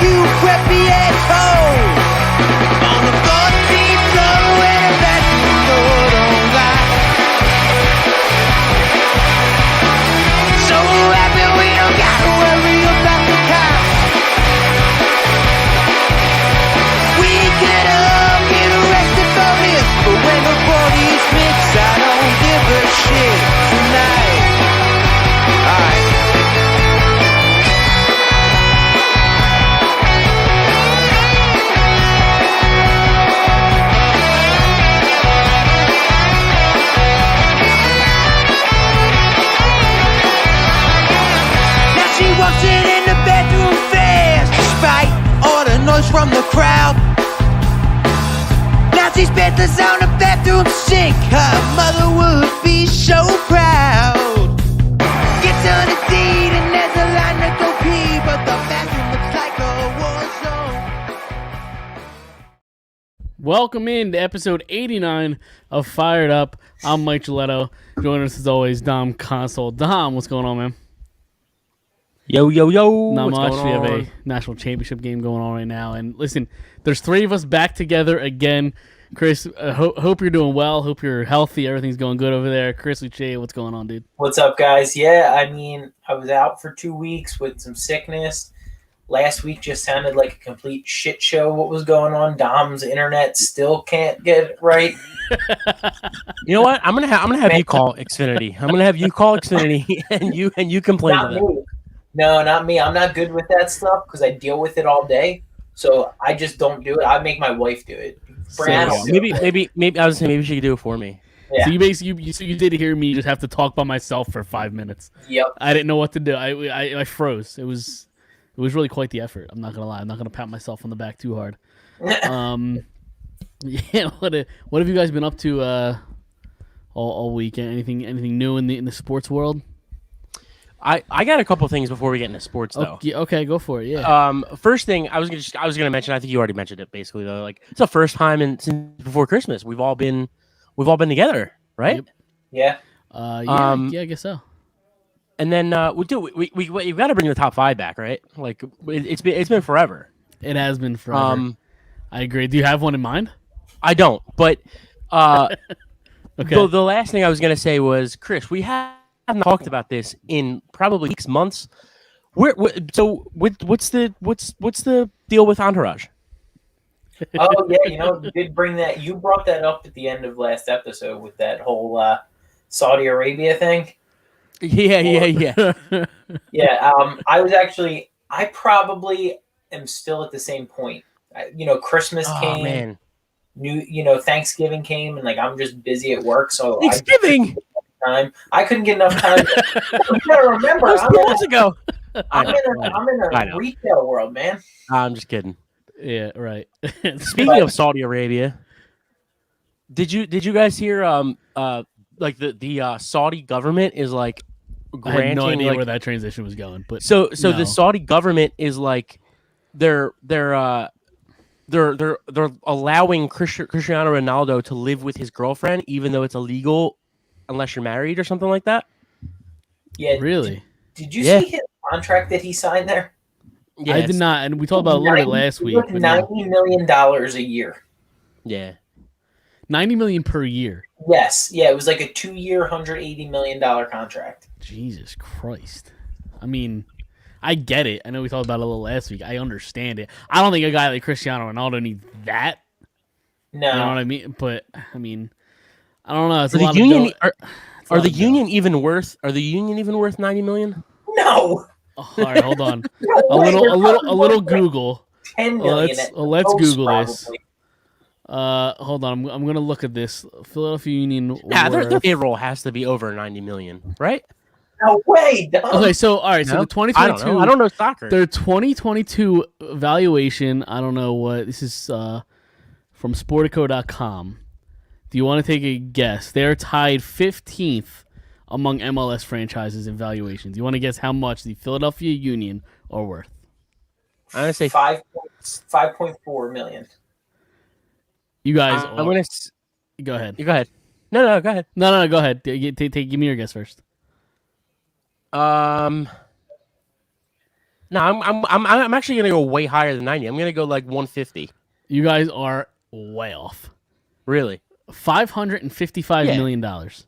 you crappy asshole. On the 14th floor and a bathroom door don't lie. So happy we don't gotta worry about the cops. We could all get arrested for this, but when the bodies mix, I don't give a shit tonight. Alright. Now she walks in the bedroom fast, despite all the noise from the crowd. Now she's bedless on the bathroom sink. Her mother would be so proud. Gets on a deed and there's a line to go pee, but the bathroom looks like a war zone. Welcome in to episode 89 of Phired Up. I'm Mike Giletto. Joining us as always, Dom Console. Dom, what's going on, man? Yo. Not What's much. going We have on? a national championship game going on right now. And listen, there's three of us back together again. Chris, hope you're doing well. Hope you're healthy. Everything's going good over there. Chris Luce, what's going on, dude? What's up, guys? Yeah, I mean, I was out for 2 weeks with some sickness. Last week just sounded like a complete shit show. What was going on? Dom's internet still can't get it right. You know what? I'm gonna have you call Xfinity. I'm gonna have you call Xfinity, and you complain Not to them. me. No, not me. I'm not good with that stuff because I deal with it all day. So I just don't do it. I make my wife do it. Brianna will do it. Maybe I was saying maybe she could do it for me. Yeah. So you basically you did hear me just have to talk by myself for 5 minutes. Yep. I didn't know what to do. I froze. It was really quite the effort. I'm not gonna lie. I'm not gonna pat myself on the back too hard. Yeah. What have you guys been up to all weekend? Anything new in the sports world? I got a couple things before we get into sports though. Okay, go for it. Yeah. First thing I was gonna mention. I think you already mentioned it. Basically though, like it's the first time since before Christmas we've all been together, right? Yep. Yeah. Yeah, I guess so. And then we got to bring the top five back, right? Like it's been forever. It has been forever. I agree. Do you have one in mind? I don't, but Okay. the last thing I was gonna say was, Chris, we haven't talked about this in probably weeks, months. What's the deal with Entourage? Oh, yeah. You did bring that. You brought that up at the end of last episode with that whole Saudi Arabia thing. Yeah. Yeah, I probably am still at the same point. Christmas Oh came, man, Thanksgiving came, and like I'm just busy at work, so Thanksgiving. I couldn't get enough time. You gotta remember, That was 2 months ago. I'm in I a know. retail world, man. I'm just kidding. Yeah, right. Speaking of Saudi Arabia, did you guys hear like the Saudi government is like I had no granting idea like, where that transition was going, but so no. the Saudi government is like they're allowing Cristiano Ronaldo to live with his girlfriend even though it's illegal unless you're married or something like that. Yeah, Really? Did you Yeah. see his contract that he signed there? Yeah, I did not, and we talked about it a little bit last week. But no. $90 million a year. Yeah. $90 million per year. Yes, yeah, it was like a 2-year, $180 million contract. Jesus Christ. I mean, I get it. I know we talked about it a little last week. I understand it. I don't think a guy like Cristiano Ronaldo needs that. No, You know what I mean? But I mean, I don't know. It's a Are the lot union of dough. It's a are lot the of dough. union even worth $90 million? no. Oh, all right, hold on. No A way, they're little probably Google. 10 million. Let's most Google probably. this. Hold on. I'm gonna look at this. Philadelphia Union. Yeah, their worth- payroll has to be over 90 million, right? No way, dog. Okay, so all right, so No? the 2022. I don't know soccer. Their 2022 valuation. I don't know what this is from Sportico.com. Do you want to take a guess? They're tied 15th among MLS franchises in valuations. You want to guess how much the Philadelphia Union are worth? I'm gonna say 5.4 million. You guys, I'm gonna. go ahead. You go ahead. No, go ahead. No, go ahead. Give me your guess first. No, I'm actually gonna go way higher than 90. I'm gonna go like 150. You guys are way off. Really? $555 Yeah. million dollars.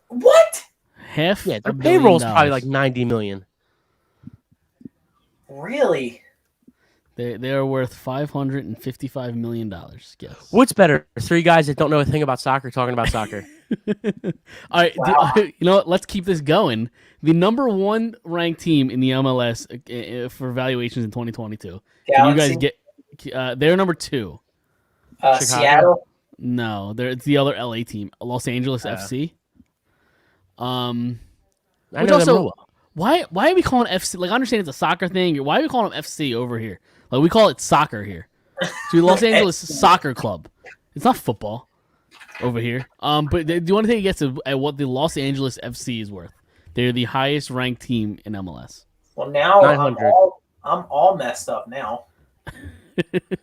What? Half. Yeah, their $1 billion. payroll's probably like 90 million. Really? They are worth $555 million. Yes. What's better? 3 guys that don't know a thing about soccer talking about soccer. All right. Wow. You know what? Let's keep this going. The number 1 ranked team in the MLS for valuations in 2022. Can you guys Galaxy? get? They're number 2. Chicago? Seattle? No, it's the other LA team, Los Angeles FC. I Which know them also, real well. why are we calling FC? Like, I understand it's a soccer thing. Why are we calling them FC over here? Like, we call it soccer here. So the Los Angeles Soccer Club. It's not football over here. But do you want to take a guess at what the Los Angeles FC is worth? They're the highest ranked team in MLS. Well, now 900. I'm all messed up now.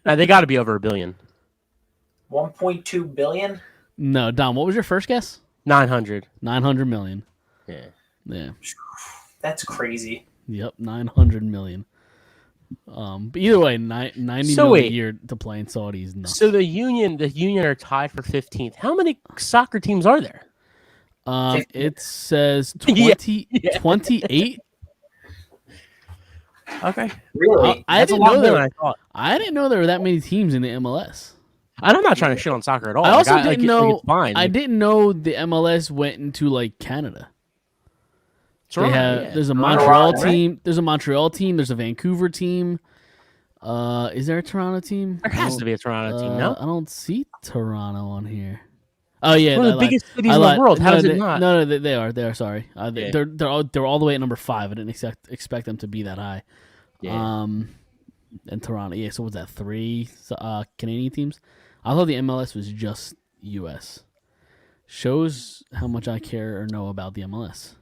They got to be over $1 billion. 1.2 billion? No, Dom, what was your first guess? 900. 900 million. Yeah. Yeah. That's crazy. Yep, 900 million. But either way, 90 So million wait. a year to play in Saudi is nuts. So the union are tied for 15th. How many soccer teams are there? It says Yeah. 28. Okay. Really? I That's a didn't lot know more there. than I thought. I didn't know there were that many teams in the MLS. And I'm not trying to shit on soccer at all. I also Like, didn't like, know. it's fine. I didn't know the MLS went into like Canada. Toronto, They have, yeah. There's a Toronto, Montreal right? team. There's a Montreal team. There's a Vancouver team. Is there a Toronto team? There has to be a Toronto team, I no? don't see Toronto on here. Oh yeah, One of I the lied. biggest cities I in the lied. world. How No, does they, it not? No, they are. They are. Sorry, Yeah. they're all the way at number 5. I didn't expect them to be that high. Yeah. And Toronto. Yeah. So what's that? 3 Canadian teams. I thought the MLS was just U.S. Shows how much I care or know about the MLS.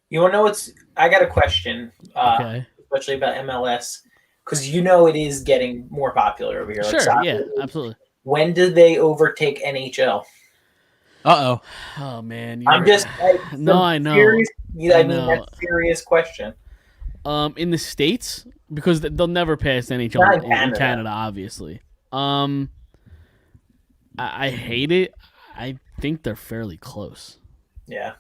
You want to know what's? I got a question, Okay. especially about MLS, because you know it is getting more popular over here. Like Sure. soccer. Yeah. Absolutely. When did they overtake NHL? Uh-oh. Oh man. I'm just. No, I know. Serious, I I mean, know. that's a serious question. In the States, because they'll never pass NHL Not in Canada, obviously. I hate it. I think they're fairly close. Yeah.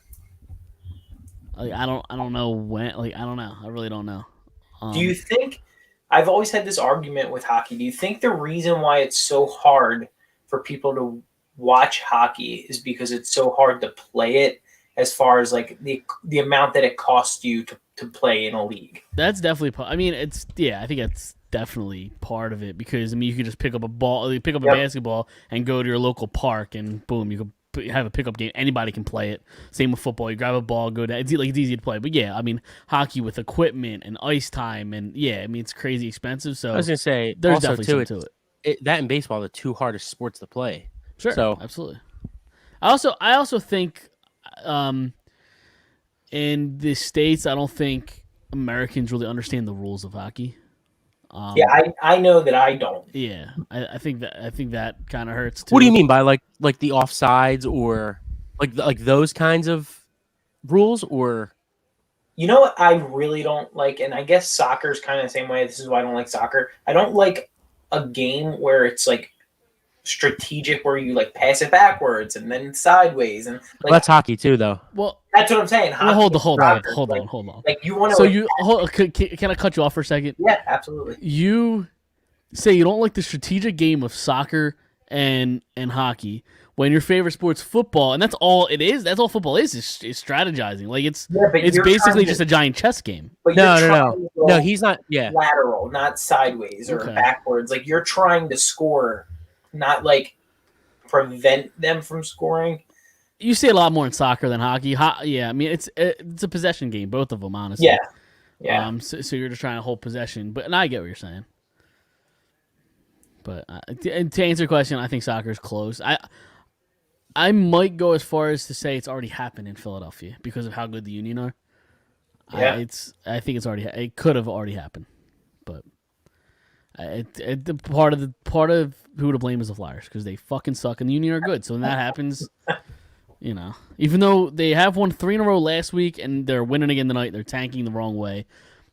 Like I don't know when. Like I don't know. I really don't know. Do you think? I've always had this argument with hockey. Do you think the reason why it's so hard for people to watch hockey is because it's so hard to play it, as far as like the amount that it costs you to play in a league? That's definitely. I mean, I think that's definitely part of it because I mean, you could just pick up a ball, pick up a Yep. basketball, and go to your local park, and boom, you could have a pickup game. Anybody can play it. Same with football. You grab a ball, go down. It's easy to play. But yeah, I mean, hockey with equipment and ice time, and yeah, I mean, it's crazy expensive. So I was going to say, there's also, definitely too, something to it. that and baseball are the 2 hardest sports to play. Sure. So- absolutely. I also think, in the States, I don't think Americans really understand the rules of hockey. Yeah, I know that I don't. Yeah, I think that kind of hurts too. What do you mean by like the offsides or like those kinds of rules or You know what I really don't like, and I guess soccer's kind of the same way. This is why I don't like soccer. I don't like a game where it's like strategic, where you like pass it backwards and then sideways, and like well, that's hockey too, though. Well, that's what I'm saying. well hold on. Hockey, soccer, Hold on. Like you want to. So can I cut you off for a second? Yeah, absolutely. You say you don't like the strategic game of soccer and hockey when your favorite sport's football, and that's all it is. That's all football is strategizing. Like it's Yeah, but you're basically trying to- just a giant chess game. But you're No, trying to go no, he's not. Yeah, lateral, not sideways or Okay. backwards. Like you're trying to score, not like prevent them from scoring. You see a lot more in soccer than hockey. Yeah, I mean it's a possession game, both of them, honestly. Yeah, yeah. So you're just trying to hold possession, and I get what you're saying. But to answer your question, I think soccer is close. I might go as far as to say it's already happened in Philadelphia because of how good the Union are. Yeah. I think it could have already happened, but the part of who to blame is the Flyers because they fucking suck and the Union are good. So when that happens, You know, even though they have won 3 in a row last week and they're winning again tonight, they're tanking the wrong way.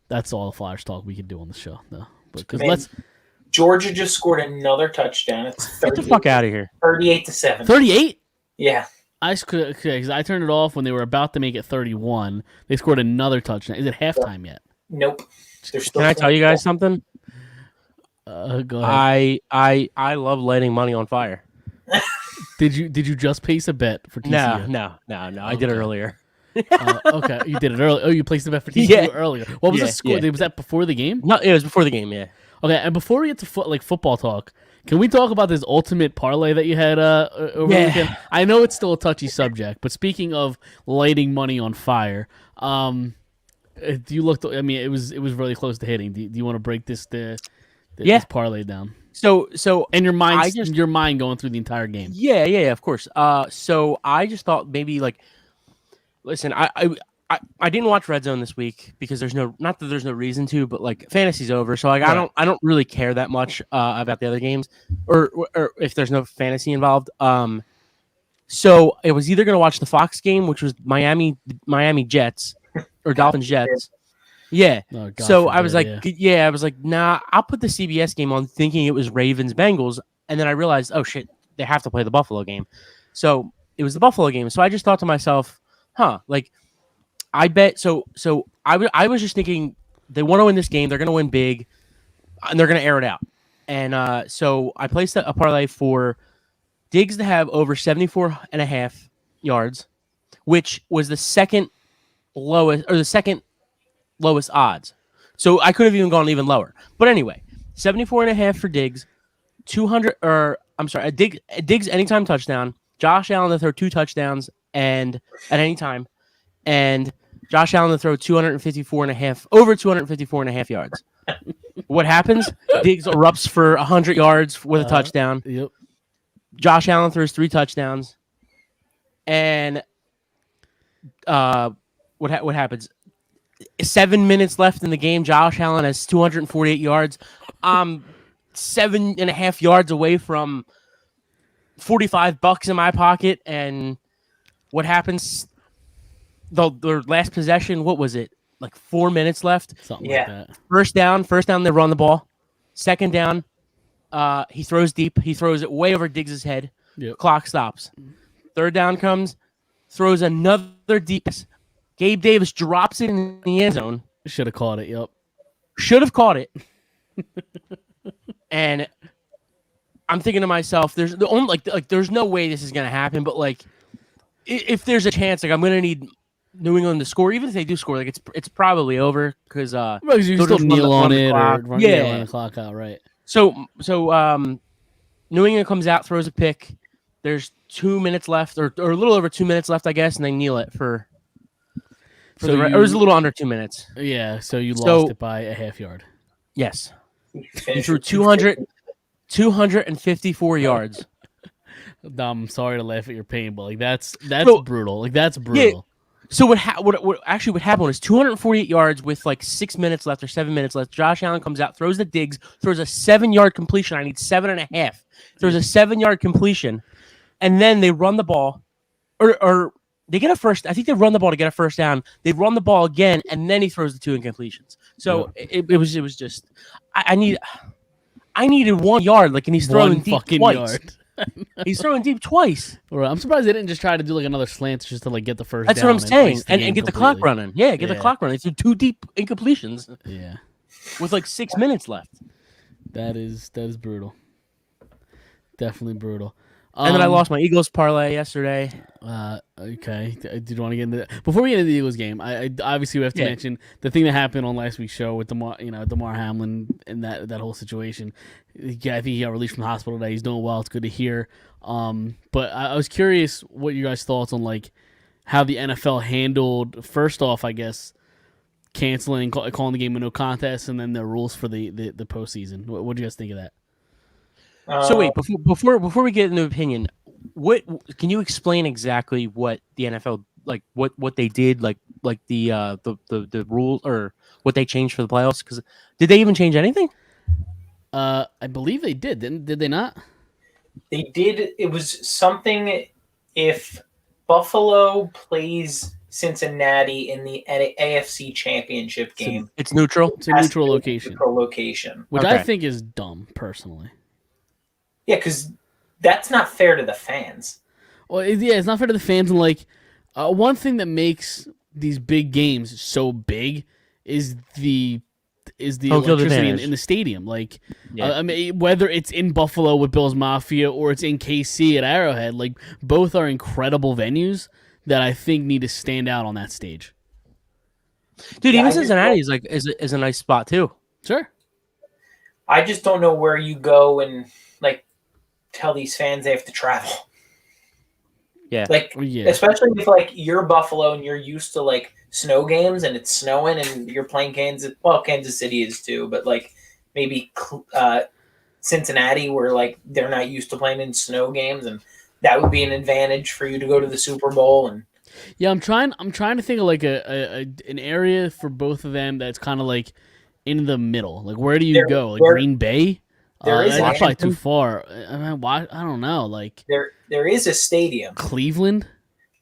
That's all the Flyers talk we could do on the show, though. Because Georgia just scored another touchdown. It's Get the fuck out of here. 38-7. 38. Yeah. Because I turned it off when they were about to make it 31. They scored another touchdown. Is it halftime yet? Nope. Can I tell you guys something? Go ahead. I love lighting money on fire. Did you just place a bet for TCU? No. I did it earlier. Okay, you did it early. Oh, you placed a bet for TCU Yeah. earlier. What was Yeah, the score? yeah. Was that before the game? No, it was before the game. Yeah. Okay, and before we get to football talk, can we talk about this ultimate parlay that you had over the weekend? I know it's still a touchy subject, but speaking of lighting money on fire, do you look? I mean, it was really close to hitting. Do you want to break this this parlay down? So and your mind going through the entire game. Yeah, of course. So I just thought maybe listen, I didn't watch Red Zone this week because not that there's no reason to, but fantasy's over, so Right. I don't really care that much about the other games or if there's no fantasy involved. So it was either gonna watch the Fox game, which was Miami Jets or Dolphins Jets. Yeah. Oh, God So forbid, I was I was like, nah, I'll put the CBS game on thinking it was Ravens Bengals. And then I realized, oh shit, they have to play the Buffalo game. So it was the Buffalo game. So I just thought to myself, I bet. So I was just thinking they want to win this game. They're going to win big and they're going to air it out. And so I placed a parlay for Diggs to have over 74.5 yards, which was the second lowest odds. So I could have even gone even lower. But anyway, 74.5 for Diggs, 200 Diggs anytime touchdown. Josh Allen to throw 2 touchdowns and at any time, and Josh Allen to throw 254.5 yards. What happens? Diggs erupts for 100 yards with a touchdown. Yep. Josh Allen throws 3 touchdowns, and what happens? 7 minutes left in the game. Josh Allen has 248 yards. 7.5 yards away from $45 in my pocket. And what happens? Their last possession, what was it? 4 minutes left. Something like that. First down, they run the ball. Second down, he throws deep. He throws it way over Diggs' head. Yep. Clock stops. Third down comes, throws another deep. Gabe Davis drops it in the end zone. Should have caught it. Yep. Should have caught it. And I'm thinking to myself, there's no way this is gonna happen. But if there's a chance, I'm gonna need New England to score. Even if they do score, it's probably over because you can still kneel on it or run the clock out, right? So New England comes out, throws a pick. There's 2 minutes left, or a little over 2 minutes left, I guess, and they kneel it for it was a little under 2 minutes. Yeah, so you lost it by a half yard. Yes. He threw 254 yards. I'm sorry to laugh at your pain, but that's So- brutal. That's brutal. So what happened was 248 yards with 6 minutes left or 7 minutes left. Josh Allen comes out, throws the Diggs, throws a 7-yard completion. I need 7.5. Throws a 7-yard completion, and then they run the ball, or they get a first. I think they run the ball to get a first down. They run the ball again, and then he throws the 2 incompletions. So it was just I needed 1 yard, and he's throwing One deep fucking twice. yard. He's throwing deep twice. Right. I'm surprised they didn't just try to do another slant just to get the first That's down. what I'm saying, ice the and game get the clock completely. running. Yeah, get the Yeah. clock running. They threw 2 deep incompletions Yeah. with 6 minutes left. That is brutal. Definitely brutal. And then I lost my Eagles parlay yesterday. Okay. Did you want to get into that? Before we get into the Eagles game, I obviously we have to mention the thing that happened on last week's show with Damar Hamlin and that whole situation. Yeah, I think he got released from the hospital today. He's doing well. It's good to hear. But I was curious what you guys' thoughts on how the NFL handled, first off, I guess, calling the game a no contest, and then the rules for the postseason. What do you guys think of that? So wait, before we get into opinion, what can you explain exactly what the NFL what they did the rules or what they changed for the playoffs? Because did they even change anything? I believe they did. Did they not? They did. It was something if Buffalo plays Cincinnati in the AFC Championship game. It's neutral. It's a neutral location, Neutral location. which Okay. I think is dumb personally. Yeah, because that's not fair to the fans. Well, it's not fair to the fans, and like one thing that makes these big games so big is the Home field electricity advantage. in the stadium. Like, Yeah. I mean, whether it's in Buffalo with Bills Mafia or it's in KC at Arrowhead, like both are incredible venues that I think need to stand out on that stage. Dude, Yeah, even I just Cincinnati is a nice spot too. Sure. I just don't know where you go and like tell these fans they have to travel. Yeah. Like, Yeah. especially if like you're Buffalo and you're used to like snow games and it's snowing and you're playing Kansas. Well, Kansas City is too, but like maybe Cincinnati, where like they're not used to playing in snow games, and that would be an advantage for you to go to the Super Bowl. And Yeah, I'm trying to think of like an area for both of them that's kind of like in the middle. Like, where do you go? Like Green Bay? there is that's probably Washington. too far. I mean, why? I don't know. Like there is a stadium. Cleveland.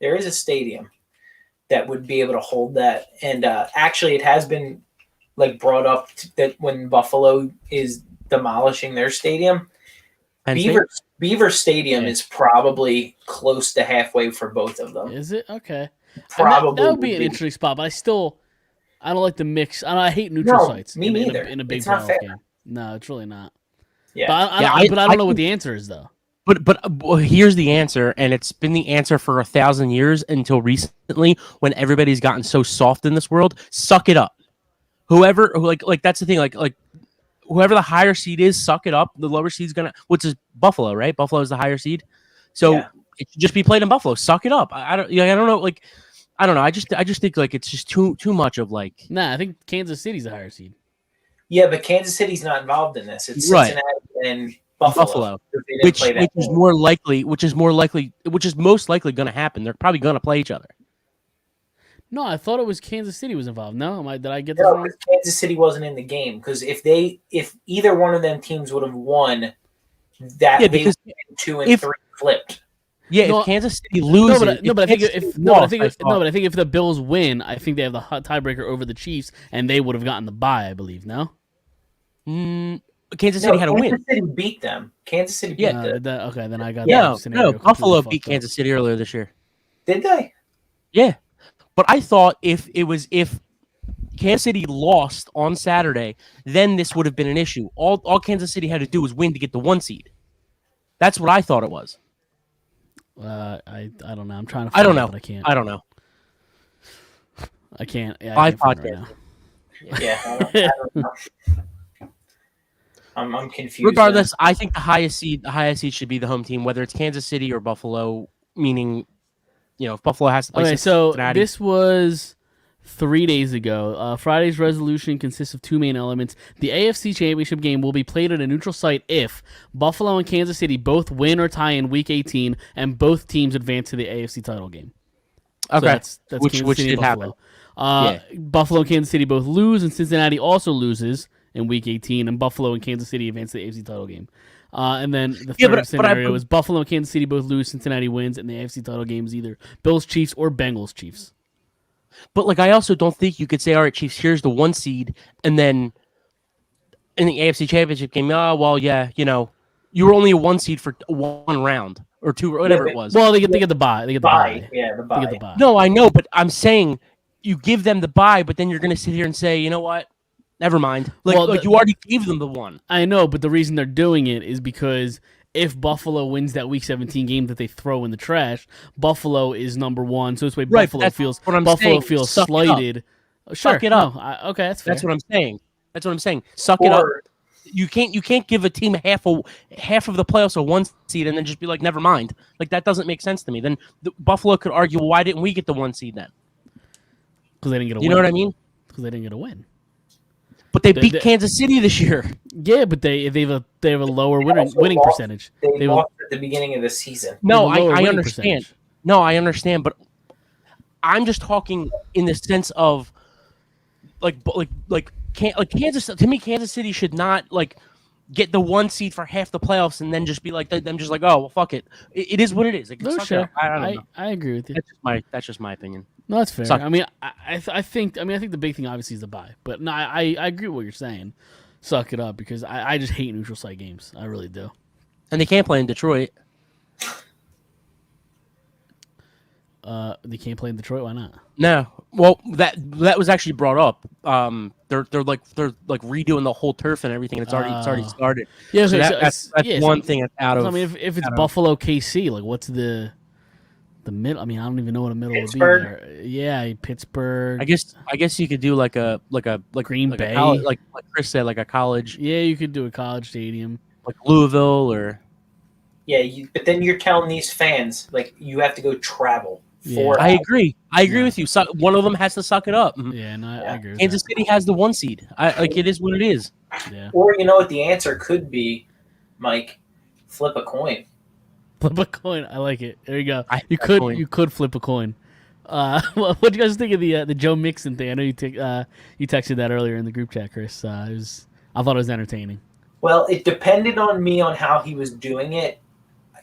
There is a stadium that would be able to hold that. And actually, it has been like brought up that when Buffalo is demolishing their stadium, Penn State? Beaver Stadium Yeah. is probably close to halfway for both of them. Is it okay? And Probably that would be an interesting spot, but I don't like the mix. I hate neutral No, sites. me in neither. a big It's not playoff fair. game. No, it's really not. Yeah. But I Yeah, don't I know what think- the answer is though. But here's the answer, and it's been the answer for 1,000 years until recently, when everybody's gotten so soft in this world. Suck it up. Whoever like that's the thing. Like whoever the higher seed is, suck it up. The lower seed's gonna, which is Buffalo, right? Buffalo is the higher seed, so Yeah. it should just be played in Buffalo. Suck it up. I don't know. Like I don't know. I just think like it's just too much of like. Nah, I think Kansas City's a higher seed. Yeah, but Kansas City's not involved in this. It's Right. Cincinnati and Buffalo. They didn't Which play that is game. which is most likely going to happen. They're probably going to play each other. No, I thought it was Kansas City was involved. No, did I get this No, wrong? because Kansas City wasn't in the game. Because if either one of them teams would have won, that Yeah, they because would have been 2 and if- 3 flipped. Yeah, No, if Kansas City loses, but I think if the Bills win, I think they have the tiebreaker over the Chiefs, and they would have gotten the bye, I believe. No, Kansas City had a win. Kansas City beat them. Kansas City beat Yeah. them. Okay, then I got No, that scenario completely Buffalo fucked beat up. Kansas City earlier this year. Did they? Yeah, but I thought if Kansas City lost on Saturday, then this would have been an issue. All Kansas City had to do was win to get the 1 seed. That's what I thought it was. I don't know. I'm trying to. I don't find it, know. But I can't. I don't know. I can't. Yeah, My I can't find it podcast. right Yeah, I don't know. I'm confused. Regardless, I think the highest seed should be the home team, whether it's Kansas City or Buffalo. Meaning, if Buffalo has to play Okay, so Cincinnati. this was 3 days ago. Friday's resolution consists of two main elements. The AFC Championship game will be played at a neutral site if Buffalo and Kansas City both win or tie in Week 18 and both teams advance to the AFC title game. So Okay, that's which Kansas City did and happen. Buffalo. Buffalo and Kansas City both lose, and Cincinnati also loses in Week 18, and Buffalo and Kansas City advance to the AFC title game. And then the third scenario is Buffalo and Kansas City both lose, Cincinnati wins, and the AFC title game is either Bills Chiefs or Bengals Chiefs. But like, I also don't think you could say, all right, Chiefs, here's the 1 seed, and then in the AFC Championship game, you were only a 1 seed for 1 round or 2 or whatever it was. Well, they get the bye. They get the bye. Yeah, the They bye. get the bye. No, I know, but I'm saying you give them the bye, but then you're going to sit here and say, you know what? Never mind. Like you already gave them the 1. I know, but the reason they're doing it is because if Buffalo wins that Week 17 game that they throw in the trash, Buffalo is number 1. So this way, Right, Buffalo that's feels what I'm saying. feels Suck it up. slighted. Sure, Suck it up. No, okay, that's fair. That's what I'm saying. Suck it up. You can't give a team half of the playoffs a 1 seed and then just be like, never mind. Like, that doesn't make sense to me. Then Buffalo could argue, well, why didn't we get the 1 seed then? Because they didn't get a win. You know what I mean? Because they didn't get a win. But they beat Kansas City this year. Yeah, but they have a lower winning lost. percentage. They have a- lost at the beginning of the season. No, they have a lower I winning understand. percentage. No, I understand, but I'm just talking in the sense of Kansas. To me, Kansas City should not get the 1 seed for half the playoffs and then just be like them, just like, oh well, fuck it. It is what it is. Like, No, suck it sure. up. I don't know. I agree with you. That's just my opinion. No, that's fair. Suck. I mean, I think the big thing obviously is the bye, but no, I agree with what you're saying. Suck it up because I just hate neutral site games. I really do. And they can't play in Detroit. They can't play in Detroit. Why not? No. Well, that was actually brought up. They're redoing the whole turf and everything, and it's already started. Yeah, So okay, that's one thing that's out of. I mean, if it's Buffalo, KC, like what's the middle? I mean, I don't even know what a middle Pittsburgh? would be there. Yeah, Pittsburgh. I guess you could do like Green like Bay. a college, like Chris said, like a college, Yeah, you could do a college stadium. like Louisville or. Yeah, but then you're telling these fans like you have to go travel. Yeah. I agree with you. One of them has to suck it up. Yeah, no, I agree. With Kansas City has the 1 seed. It is what it is. that. Yeah, Or you know what the answer could be, Mike? Flip a coin. flip a coin. I like it. There you go. I You hate that could coin. you could flip a coin. What do you guys think of the Joe Mixon thing? I know you texted that earlier in the group chat, Chris. I thought it was entertaining. Well, it depended on me on how he was doing it.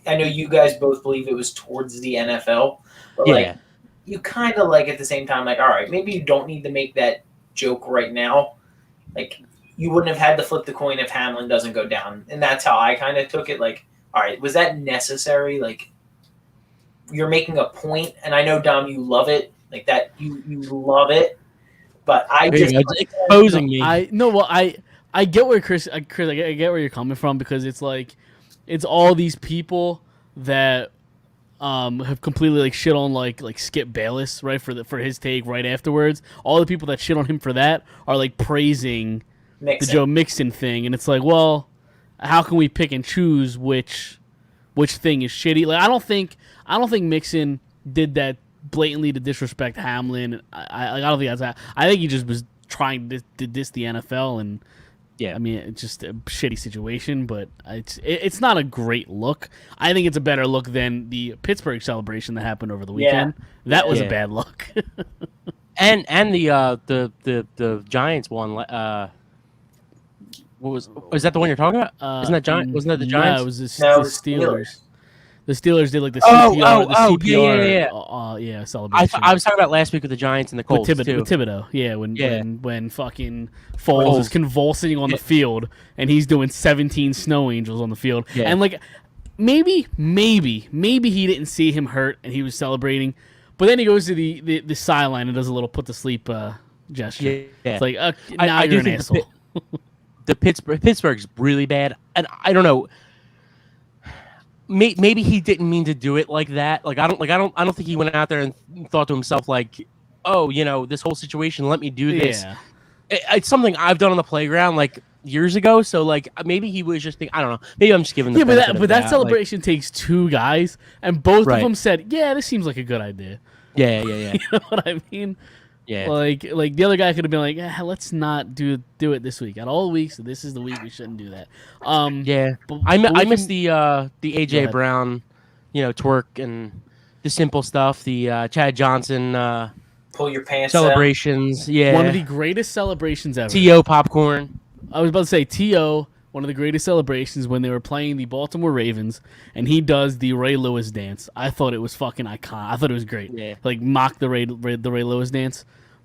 I know you guys both believe it was towards the NFL, but like you kind of like at the same time, like, all right, maybe you don't need to make that joke right now. Like you wouldn't have had to flip the coin if Hamlin doesn't go down, and that's how I kind of took it. Like, all right, was that necessary? Like, you're making a point, and I know Dom, you love it, like that, you love it, but I just It's exposing me. I get where Chris, I get where you're coming from because it's like it's all these people that have completely like shit on like Skip Bayless, right, for his take right afterwards. All the people that shit on him for that are like praising the Joe Mixon thing, and it's like, well, how can we pick and choose which thing is shitty? Like I don't think Mixon did that blatantly to disrespect Hamlin. I don't think that's that. I think he just was trying to diss the NFL, and Yeah. I mean it's just a shitty situation, but it's not a great look. I think it's a better look than the Pittsburgh celebration that happened over the weekend. That was a bad look. and the Giants one. What was that the one you're talking about? Isn't that Giant? Wasn't that the Giants? No, it was the Steelers. Steelers. The Steelers did like the Oh, CPR, yeah. celebration. I was talking about last week with the Giants and the Colts with too. Thibodeau, when fucking Foles is convulsing on the field and he's doing 17 snow angels on the field, and like maybe he didn't see him hurt and he was celebrating, but then he goes to the sideline and does a little put to sleep gesture. Yeah. It's like now you're an asshole. Pittsburgh's really bad, and I don't know. Maybe he didn't mean to do it like that. Like I don't think he went out there and thought to himself like, oh, this whole situation, let me do this. Yeah. It's something I've done on the playground like years ago. So like maybe he was just thinking, I don't know. Maybe I'm just giving. The but that celebration takes two guys, and both of them said, "Yeah, this seems like a good idea." Yeah. You know what I mean? Yeah. Like the other guy could have been like, let's not do it this week. Out of all the weeks, this is the week we shouldn't do that. But I miss the AJ Brown, twerk and the simple stuff. The Chad Johnson pull your pants celebrations. down. Yeah, one of the greatest celebrations ever. To popcorn. I was about to say To. One of the greatest celebrations when they were playing the Baltimore Ravens, and he does the Ray Lewis dance. I thought it was fucking iconic. I thought it was great. Yeah. Like mock the Ray Lewis dance.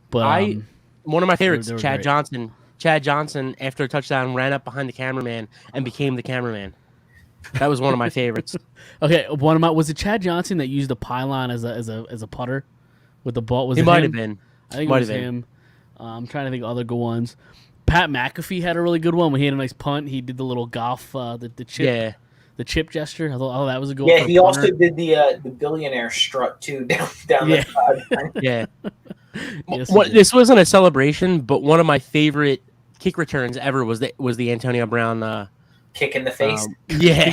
But one of my favorites, they were Chad great. Johnson. Chad Johnson, after a touchdown, ran up behind the cameraman and became the cameraman. That was one of my favorites. Okay, was it Chad Johnson that used the pylon as a putter with the ball? It might have been. I think it was him. I'm trying to think of other good ones. Pat McAfee had a really good one when he had a nice punt. He did the little golf, the chip, the chip gesture. I thought, that was a good one. Yeah, he also did the billionaire strut too down the sideline. Yeah. Yes, This wasn't a celebration, but one of my favorite kick returns ever was the Antonio Brown kick in the face. Yeah.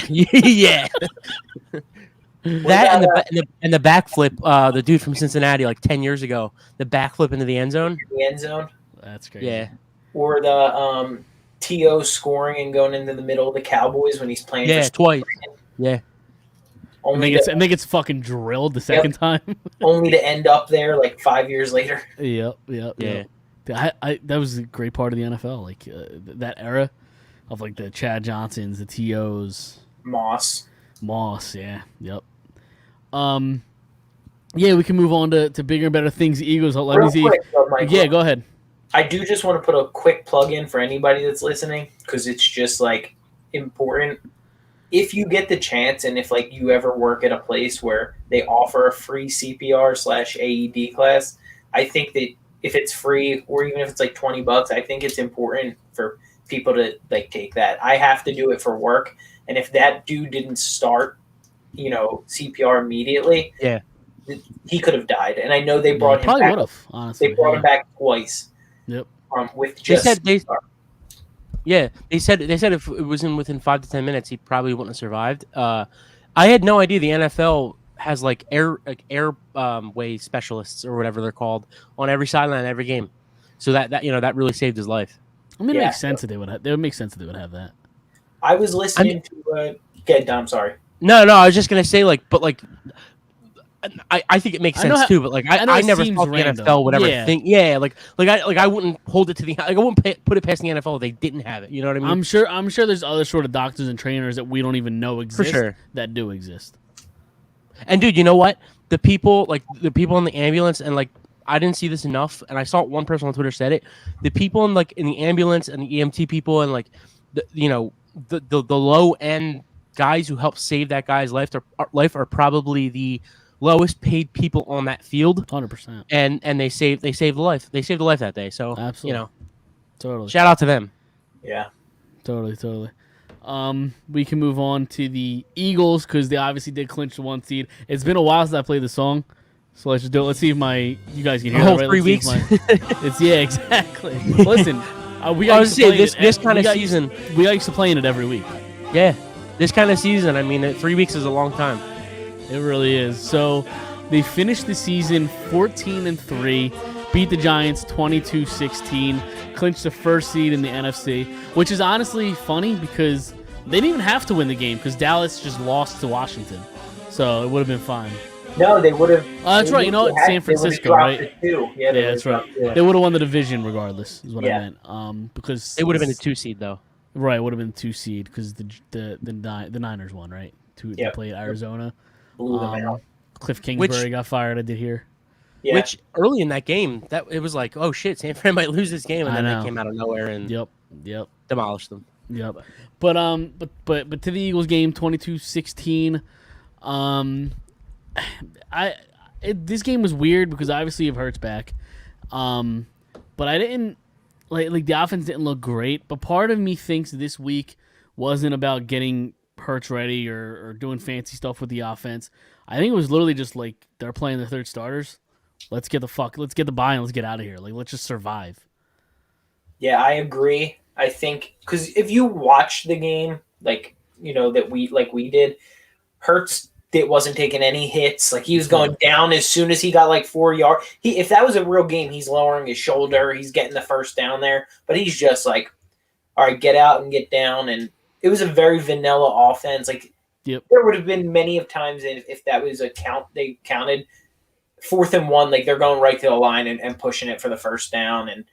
That and the backflip, the dude from Cincinnati like 10 years ago, the backflip into the end zone. The end zone. That's great. Yeah. Or the T.O. scoring and going into the middle of the Cowboys when he's playing. Yeah, twice. Yeah. And they gets fucking drilled the second time. Only to end up there like 5 years later. Yep. Yeah. That was a great part of the NFL, like that era. of like the Chad Johnsons, the T.O.s. Moss. Yeah. Yep. Yeah, we can move on to bigger and better things. The Eagles. Let me see. Quick, though, Mike, Yeah, go ahead. I do just want to put a quick plug in for anybody that's listening because it's just like important. If you get the chance and if like you ever work at a place where they offer a free CPR/AED class, I think that if it's free or even if it's like $20, I think it's important for people to like take that. I have to do it for work, and if that dude didn't start, CPR immediately, Yeah. he could have died. And I know they brought him probably back. would have, honestly. They brought him back twice. Yep. With just they said if it was within 5 to 10 minutes, he probably wouldn't have survived. I had no idea the NFL has like airway specialists or whatever they're called on every sideline, every game. So that really saved his life. I mean, it makes sense that they would. It would make sense that they would have that. I was listening to. Okay, Dom. Sorry. No, I was just gonna say I think it makes sense too, but I never thought the NFL would ever think. Yeah, I wouldn't hold it to the. I wouldn't put it past the NFL if they didn't have it. You know what I mean? I'm sure there's other sort of doctors and trainers that we don't even know exist. For sure. That do exist. And dude, you know what? The people in the ambulance and I didn't see this enough, and I saw one person on Twitter said it. The people in the ambulance and the EMT people and the low end guys who help save that guy's life are probably the lowest paid people on that field. 100%. And they saved the life. They saved the life that day. So absolutely. Totally. Shout out to them. Yeah. Totally. We can move on to the Eagles because they obviously did clinch the 1 seed. It's been a while since I played the song, so let's just do it. Let's see if you guys can hear the whole that, right? 3 weeks. Exactly. Listen, this kind of season. We got used to playing it every week. Yeah, this kind of season. I mean, 3 weeks is a long time. It really is. So they finished the season 14-3, beat the Giants 22-16, clinched the first seed in the NFC, which is honestly funny because they didn't even have to win the game because Dallas just lost to Washington. So it would have been fine. No, they would have. That's right. You know what? San Francisco, right? Yeah, that's right. Yeah. They would have won the division regardless, is what I meant. Because it would have been a 2 seed though. Right, it would have been 2 seed because the Niners won, right? They played Arizona. Blew them out. Cliff Kingsbury got fired. I did hear. Yeah. Which early in that game, that it was like, oh shit, San Fran might lose this game, and then they came out of nowhere and demolished them. Yep. But to the Eagles game, 22-16. This game was weird because obviously you have Hurts back, but I didn't like the offense didn't look great. But part of me thinks this week wasn't about getting Hurts ready or doing fancy stuff with the offense. I think it was literally just like they're playing the third starters. Let's get the bye and let's get out of here. Like, let's just survive. Yeah, I agree. I think because if you watch the game, that we did, Hurts wasn't taking any hits. Like, he was going down as soon as he got 4 yards. If that was a real game, he's lowering his shoulder. He's getting the first down there. But he's just like, all right, get out and get down. And it was a very vanilla offense. There would have been many of times if that was a count, they counted 4th and 1, they're going right to the line and pushing it for the first down. And,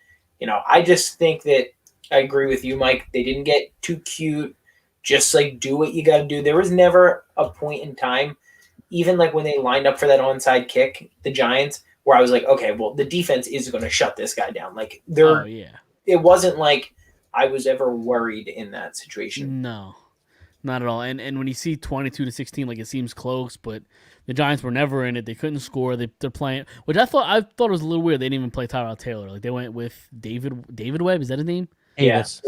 I just think that I agree with you, Mike. They didn't get too cute. Just do what you got to do. There was never a point in time, even when they lined up for that onside kick, the Giants, where I was like, okay, well, the defense is going to shut this guy down. It wasn't like I was ever worried in that situation. No, not at all. And when you see 22-16, it seems close, but the Giants were never in it. They couldn't score. They're playing, which I thought it was a little weird. They didn't even play Tyrod Taylor. They went with David Webb. Is that his name? Davis.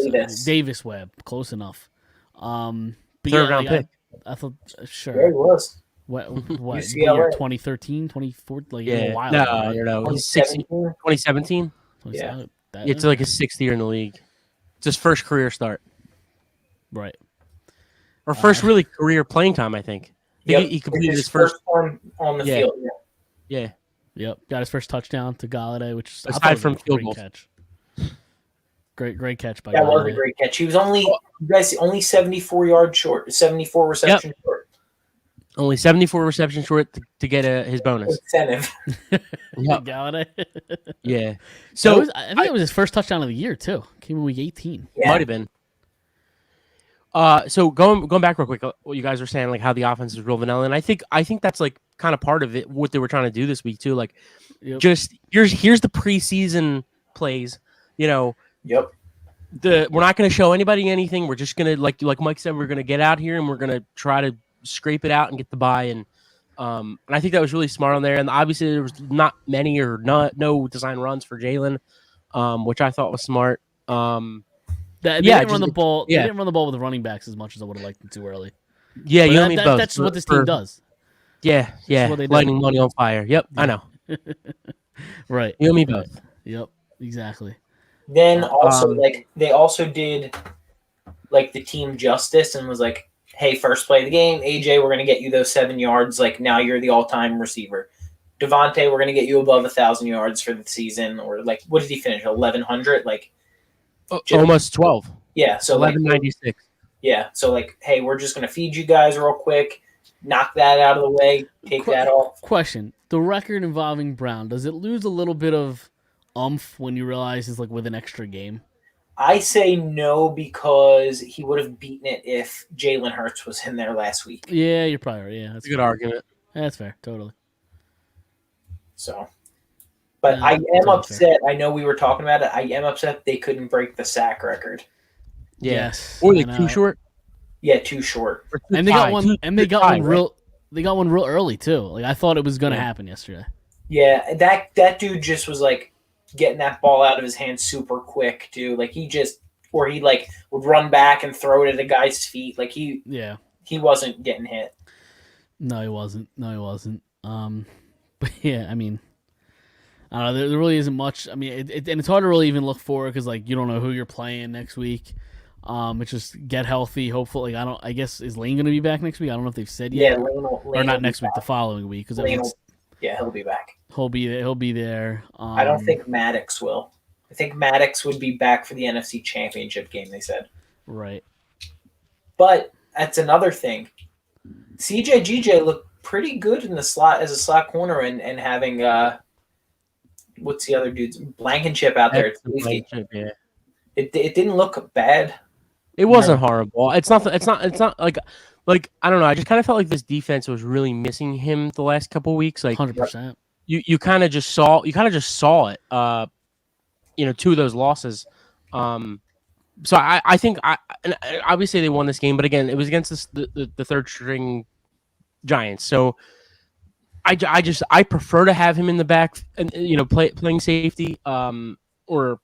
Davis Webb. Close enough. But third round pick. I thought sure. Yeah, he was. What UCLA. 2013, 2014, a while ago. No. 2017? Yeah. It's his 6th year in the league. It's his first career start. Right. Or first really career playing time, I think. He completed his first one on the field. Yeah. Yep. Got his first touchdown to Galladay, which aside from field goals. Catch. Great catch by That Galladay. was a great catch. He was only 74 yards short, 74 receptions short. Only 74 receptions short to get his bonus. Incentive. Galladay. Yeah. So I think it was his first touchdown of the year too. Came in week 18. Yeah. Might have been. So going back real quick, what you guys were saying, like how the offense is real vanilla, and I think that's like kind of part of it. What they were trying to do this week too, like Yep. just here's the preseason plays. You know, Yep. we're not going to show anybody anything. We're just gonna like Mike said, we're gonna get out here and we're gonna try to scrape it out and get the bye. And I think that was really smart on there. And obviously there was not many or no design runs for Jalen, which I thought was smart. They Yeah, didn't run the ball. yeah. They didn't run the ball with the running backs as much as I would have liked them to early. Yeah, But you owe me both. that's what this team does. Yeah, what they do. lighting money on fire. Yep, I know. Right. You owe me both. Yep. Exactly. Then also, Um, like, they also did, like, the team justice and was like, hey, first play of the game, AJ, we're going to get you those 7 yards. Like, now you're the all-time receiver. Devontae, we're going to get you above 1,000 yards for the season. Or, like, what did he finish? 1,100? Like, almost 12. yeah. So, like, 1196. yeah. So, like, hey, we're just going to feed you guys real quick. Knock that out of the way. Take that off. Question: the record involving Brown, does it lose a little bit of umph when you realize it's like with an extra game? I say no because he would have beaten it if Jalen Hurts was in there last week. Yeah, you're probably right. Yeah, that's That's a good fair. argument. That's fair. Totally. So, but Yeah, I am totally upset. I know we were talking about it. I am upset they couldn't break the sack record. Yeah. Yes. Or I they know. too short. Yeah, too short. Or too And they got high. one. And they got high, one right? real. They got one real early too. Like I thought it was gonna Yeah. happen yesterday. Yeah, that dude just was like getting that ball out of his hand super quick too. Like he like would run back and throw it at a guy's feet. Like he Yeah. wasn't getting hit. No, he wasn't. But yeah, I mean, I don't know. There really isn't much. I mean, and it's hard to really even look forward because like you don't know who you're playing next week. It's just get healthy. Hopefully, I guess is Lane going to be back next week? I don't know if they've said Yeah, yet. Lane Or not next week, the following week because he'll be back. he'll be there. He'll be there. I don't think Maddox will. I think Maddox would be back for the NFC Championship game. They said, Right. but that's another thing. CJ looked pretty good in the slot as a slot corner and having what's the other dude's Blankenship out there. Yeah. It didn't look bad. It wasn't horrible. It's not like I don't know. I just kind of felt like this defense was really missing him the last couple of weeks. Like 100%. you kind of just saw it. 2 of those losses. So I think and obviously they won this game, but again, it was against the third string Giants. So I prefer to have him in the back and playing safety. Or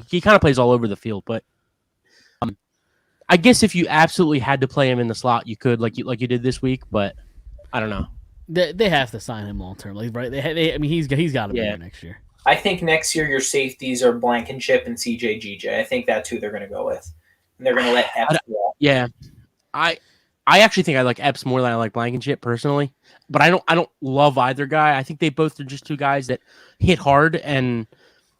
he kind of plays all over the field, but I guess if you absolutely had to play him in the slot, you could like you did this week. But I don't know. They have to sign him long term, like right? I mean, he's got to be there next year. I think next year your safeties are Blankenship and CJ. I think that's who they're going to go with, and they're going to let Epps walk. Yeah, I actually think I like Epps more than I like Blankenship personally, but I don't love either guy. I think they both are just 2 guys that hit hard and.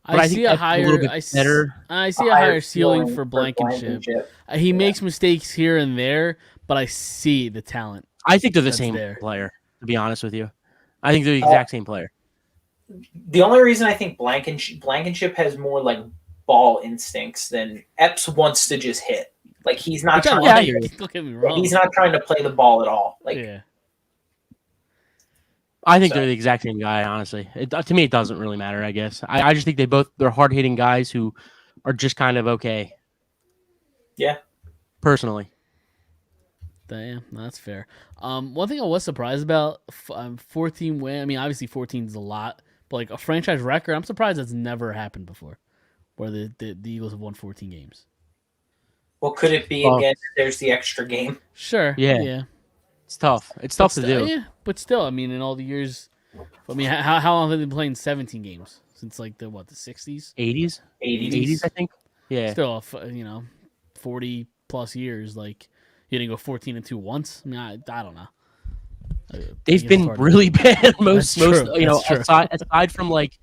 But I see a higher, better. I see a higher ceiling for Blankenship. He makes mistakes here and there, but I see the talent. I think they're the that's same there. player, to be honest with you. I think they're the exact same player. The only reason I think Blankenship has more like ball instincts than Epps wants to just hit. Like he's not trying. I hear you. Don't get me wrong. He's not trying to play the ball at all. Like Yeah. I think they're the exact same guy, honestly. To me, it doesn't really matter, I guess. I just think they're hard-hitting guys who are just kind of okay. Yeah. Personally. Damn, that's fair. One thing I was surprised about, 14 win. I mean, obviously 14 is a lot, but like a franchise record, I'm surprised that's never happened before, where the Eagles have won 14 games. Well, could it be again? There's the extra game. Sure. Yeah. It's tough. It's tough to do. Yeah, but still, I mean, in all the years, I mean, how long have they been playing 17 games since like the 60s, 80s, I think. Yeah. Still, 40 plus years. Like you didn't go 14-2 once. I mean, I don't know. They've been really bad most True. aside from like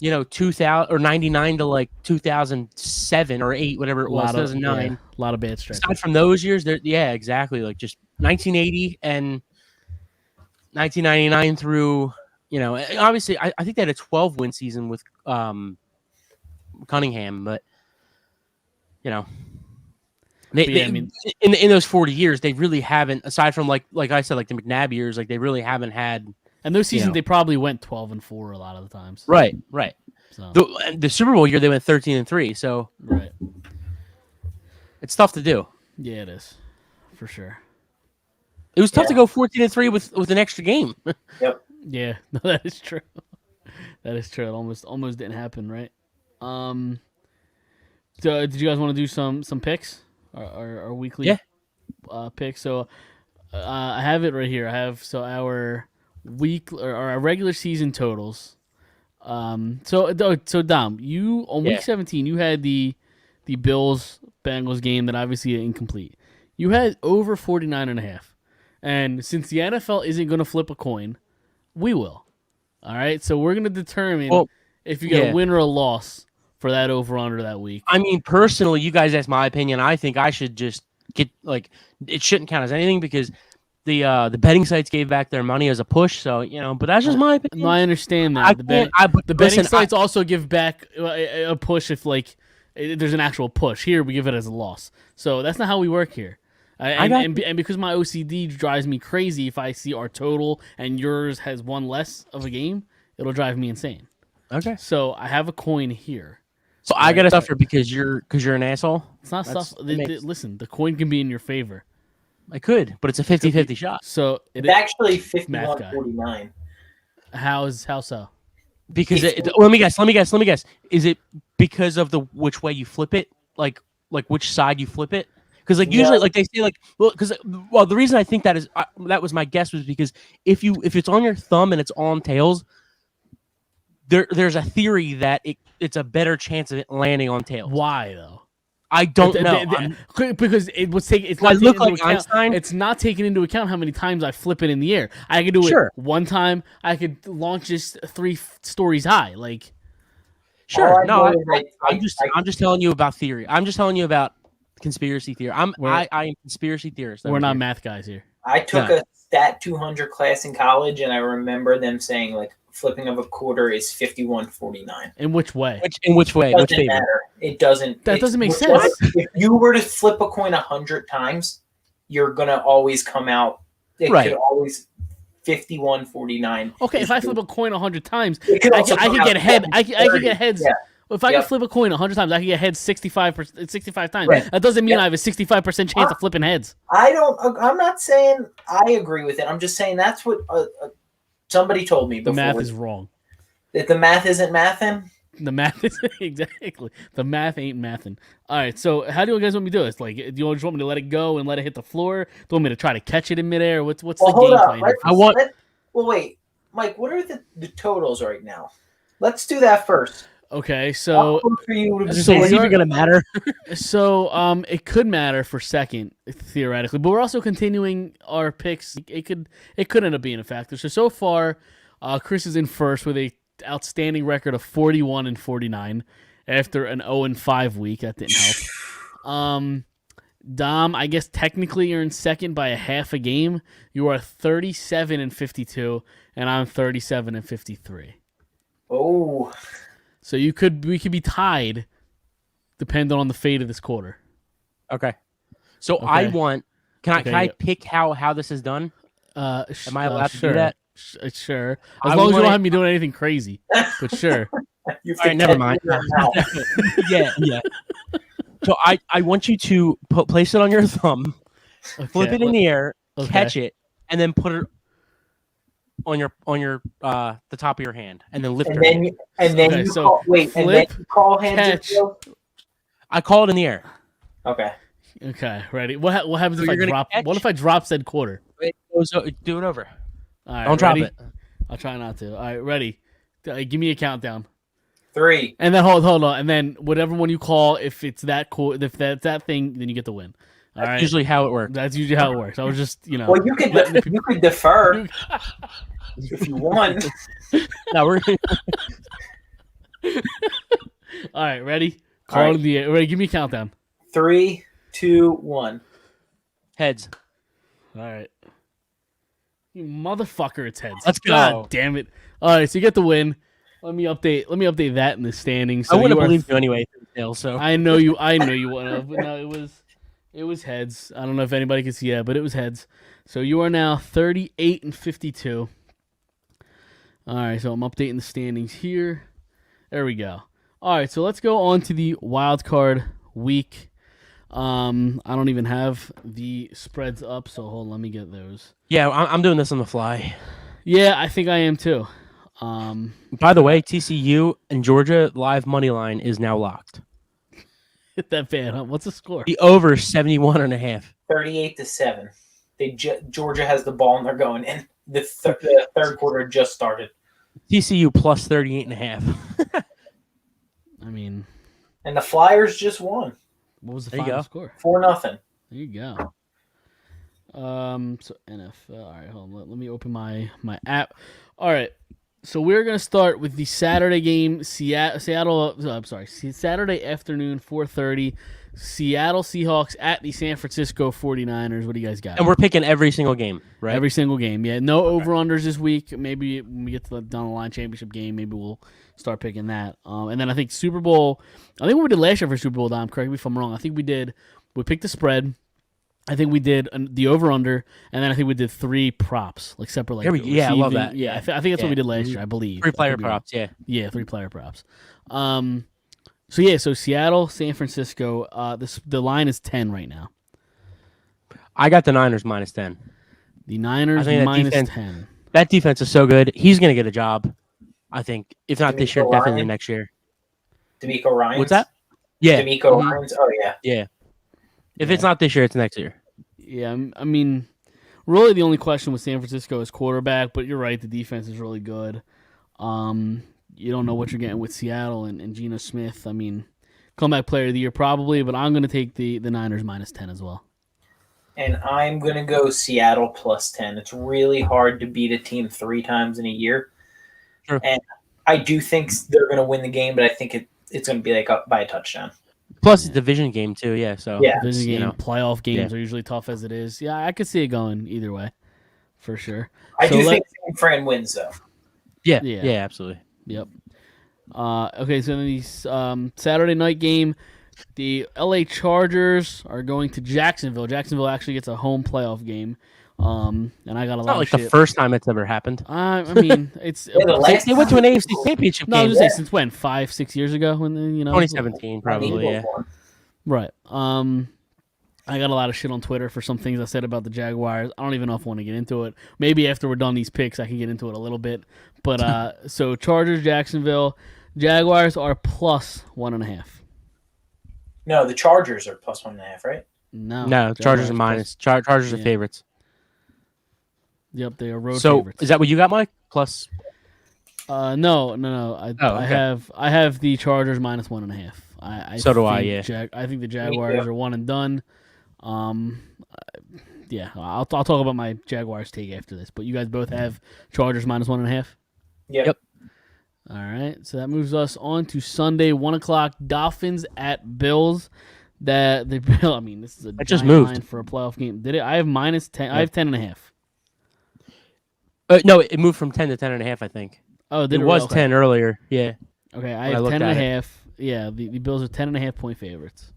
2000 or 99 to like 2007 or 8, whatever it was, 2009. A lot of bad stretches. Aside from those years, exactly. Like just 1980 and 1999 through, obviously I think they had a 12-win season with Cunningham, but I mean, in those 40 years, they really haven't, aside from like I said, like the McNabb years, like they really haven't had. and those seasons know. they probably went 12-4 a lot of the times. Right. So The Super Bowl year they went 13-3, so right. it's tough to do. Yeah, it is for sure. It was tough to go 14-3 with an extra game. Yep. Yeah, no, that is true. That is true. It almost didn't happen, right? So did you guys want to do some picks? Our weekly picks. So I have it right here. I have our our regular season totals. So Dom, you on week 17 you had the Bills Bengals game that obviously incomplete. You had over 49.5. And since the NFL isn't going to flip a coin, we will. All right? So we're going to determine if you get a win or a loss for that over-under that week. I mean, personally, you guys asked my opinion. I think I should just get, like, it shouldn't count as anything because the betting sites gave back their money as a push. So, but that's just my opinion. No, I understand that. The betting sites also give back a push if, like, there's an actual push. Here, we give it as a loss. So that's not how we work here. And because my OCD drives me crazy, if I see our total and yours has one less of a game, it'll drive me insane. Okay. So I have a coin here. So I gotta suffer because you're an asshole. It's not stuff. Listen, the coin can be in your favor. I could, but it's a 50-50 shot. So it's actually 51-49. How so? Because let me guess. Is it because of which way you flip it? Like which side you flip it? Because usually they say the reason I think that is that was my guess was because if it's on your thumb and it's on tails, there's a theory that it's a better chance of it landing on tails. Why though? I don't know. Because it was taken. It's not taken into account. It's not taken into account how many times I flip it in the air. I could do it one time. I could launch this 3 stories high. Like, sure. No, I'm just telling you about theory. I'm just telling you about conspiracy theory. I am conspiracy theorist. We're not math guys here. I took a Stat 200 class in college, and I remember them saying like flipping of a quarter is 51-49. In which way? In which way? It doesn't matter. It doesn't. That doesn't make sense. If you were to flip a coin 100 times, you're gonna always come out. It could always 51-49. Okay, if I flip a coin 100 times, I could get head. I could get heads. Yeah. If I could flip a coin 100 times, I could get heads 65 times. Right. That doesn't mean I have a 65% chance of flipping heads. I'm not saying I agree with it. I'm just saying that's what somebody told me before. The math is wrong. That the math isn't mathin'? The math is exactly. The math ain't mathin'. All right, so how do you guys want me to do this? Like, do you just want me to let it go and let it hit the floor? Do you want me to try to catch it in midair? What's the game plan? Wait, Mike, what are the totals right now? Let's do that first. Okay, so is it even gonna matter? So it could matter for second theoretically, but we're also continuing our picks. It could end up being a factor. So far, Chris is in first with a outstanding record of 41-49 after an 0-5 week. That didn't help. Dom, I guess technically you're in second by a half a game. You are 37-52, and I'm 37-53. Oh. So we could be tied, depending on the fate of this quarter. Okay. So I want. Can I pick how this is done? Am I allowed to do that? Sure. As long as you don't have me doing anything crazy. But sure. All right, never mind. yeah. So I want you to place it on your thumb, flip it in the air, catch it, and then put it on your the top of your hand, and then lift it. And then you call hands. I call it in the air. Okay. Okay. Ready? What happens if I drop? What if I drop said quarter? Do it over. All right. Don't drop it. I'll try not to. All right. Ready? Give me a countdown. 3. And then hold on. And then whatever one you call, if it's that if that's that thing, then you get the win. All right. Usually how it works. That's usually how it works. I was just Well, you could defer if you want. No, we're. All right. Ready? Call it in the air. Ready? Give me a countdown. 3, 2, 1. Heads. All right. You motherfucker, it's heads. Let's go. God damn it. All right, so you get the win. Let me update that in the standings. So I wouldn't believe you anyway, so I know you would have, but no, it It was heads. I don't know if anybody can see that, but it was heads. So you are now 38 and 52. All right, so I'm updating the standings here. There we go. All right, so let's go on to the wild card week. I don't even have the spreads up, so hold on, let me get those. Yeah, I'm doing this on the fly. Yeah, I think I am too. By the way, TCU and Georgia live money line is now locked. Hit that bad, huh? What's the score? The over 71.5. 38-7. Georgia has the ball and they're going in. The third quarter just started. TCU plus 38.5. I mean, And the Flyers just won. what was the There you final go. score? 4-0. There you go. So NFL. All right, hold on. Let me open my app. All right. So we're gonna start with the Saturday game. Seattle. I'm sorry. Saturday afternoon, 4:30. Seattle Seahawks at the San Francisco 49ers. What do you guys got? And we're picking every single game, right? Every single game. Yeah. No over-unders this week. Maybe when we get to the down the line championship game, maybe we'll start picking that. And then I think Super Bowl. I think what we did last year for Super Bowl, Dom, correct me if I'm wrong. I think we picked the spread. I think we did the over/under, and then I think we did 3 props, like separate. Like I love that. Yeah, I think that's what we did last year. I believe 3 player I could be wrong. props, yeah. Yeah, 3 player props. So Seattle, San Francisco. The line is 10 right now. I got the Niners minus 10. The Niners I think that minus defense- 10. That defense is so good. He's going to get a job, I think. If not this year, DeMeco definitely Ryans? next year. DeMeco Ryans. What's that? Yeah. DeMeco Mhm. Ryans. Oh, yeah. Yeah. If it's not this year, it's next year. Yeah, I mean, really the only question with San Francisco is quarterback, but you're right, the defense is really good. You don't know what you're getting with Seattle and Geno Smith. I mean, comeback player of the year probably, but I'm going to take the Niners minus 10 as well. And I'm going to go Seattle plus 10. It's really hard to beat a team 3 times in a year. Sure. And I do think they're going to win the game, but I think it's going to be like up by a touchdown. Plus, it's a division game, too, yeah. So Yeah. Division you game, know. playoff games Yeah. are usually tough as it is. Yeah, I could see it going either way, for sure. I So do let- think San Fran wins, though. Yeah, Yeah. yeah, absolutely. Yep. Okay, so then the Saturday night game, the LA Chargers are going to Jacksonville. Jacksonville actually gets a home playoff game. And I got a It's lot not like of the shit. first time it's ever happened. I mean, it's Yeah, the last They went to an AFC Championship no, I game. was gonna say since when? 5-6 years ago, when 2017, probably, yeah. Right. I got a lot of shit on Twitter for some things I said about the Jaguars. I don't even know if I want to get into it. Maybe after we're done these picks, I can get into it a little bit. But so Chargers, Jacksonville, Jaguars are plus 1.5. No, the Chargers are plus 1.5, right? No, No, Chargers are Jaguars minus. Chargers are Yeah. favorites. Yep, they are road So, favorites. is that what you got, Mike? Plus, No. Oh, okay. I have the Chargers minus 1.5. So do I, think yeah. I think the Jaguars are one and done. Yeah, I'll talk about my Jaguars take after this. But you guys both have Chargers minus 1.5. Yep. All right, so that moves us on to Sunday, 1:00. Dolphins at Bills. That the Bill. I mean, this is a That just giant moved. line for a playoff game. Did it? I have minus 10. I have 10.5. no, it moved from 10 to 10.5, I think. Oh, did It it was okay. 10 earlier. Yeah. Okay, I when I have looked 10.5. at Yeah, the Bills are 10.5 point favorites.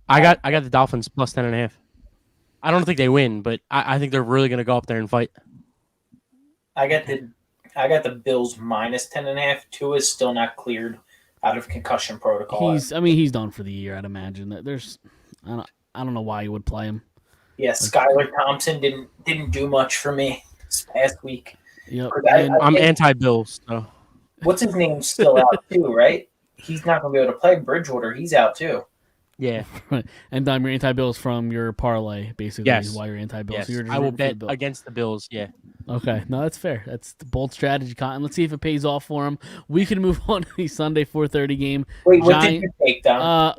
I got the Dolphins plus 10.5. I don't think they win, but I think they're really going to go up there and fight. I got the Bills minus 10.5. Tua is still not cleared out of concussion protocol. He's done for the year. I'd imagine that I don't know why you would play him. Yeah, Skylar Thompson didn't do much for me this past week. Yep. Or that- And- I'm anti-Bills, so What's his name still out too, right? He's not going to be able to play. Bridgewater, he's out too. yeah. and Dom, you're anti-Bills from your parlay, basically. Yes. Is why you're anti-Bills. Yes, So you're just I will rooting for the bet Bills. against the Bills. Yeah. Okay, no, that's fair. That's the bold strategy, Cotton. Let's see if it pays off for him. We can move on to the Sunday 4:30 game. Wait, what Giant- did you take, Dom?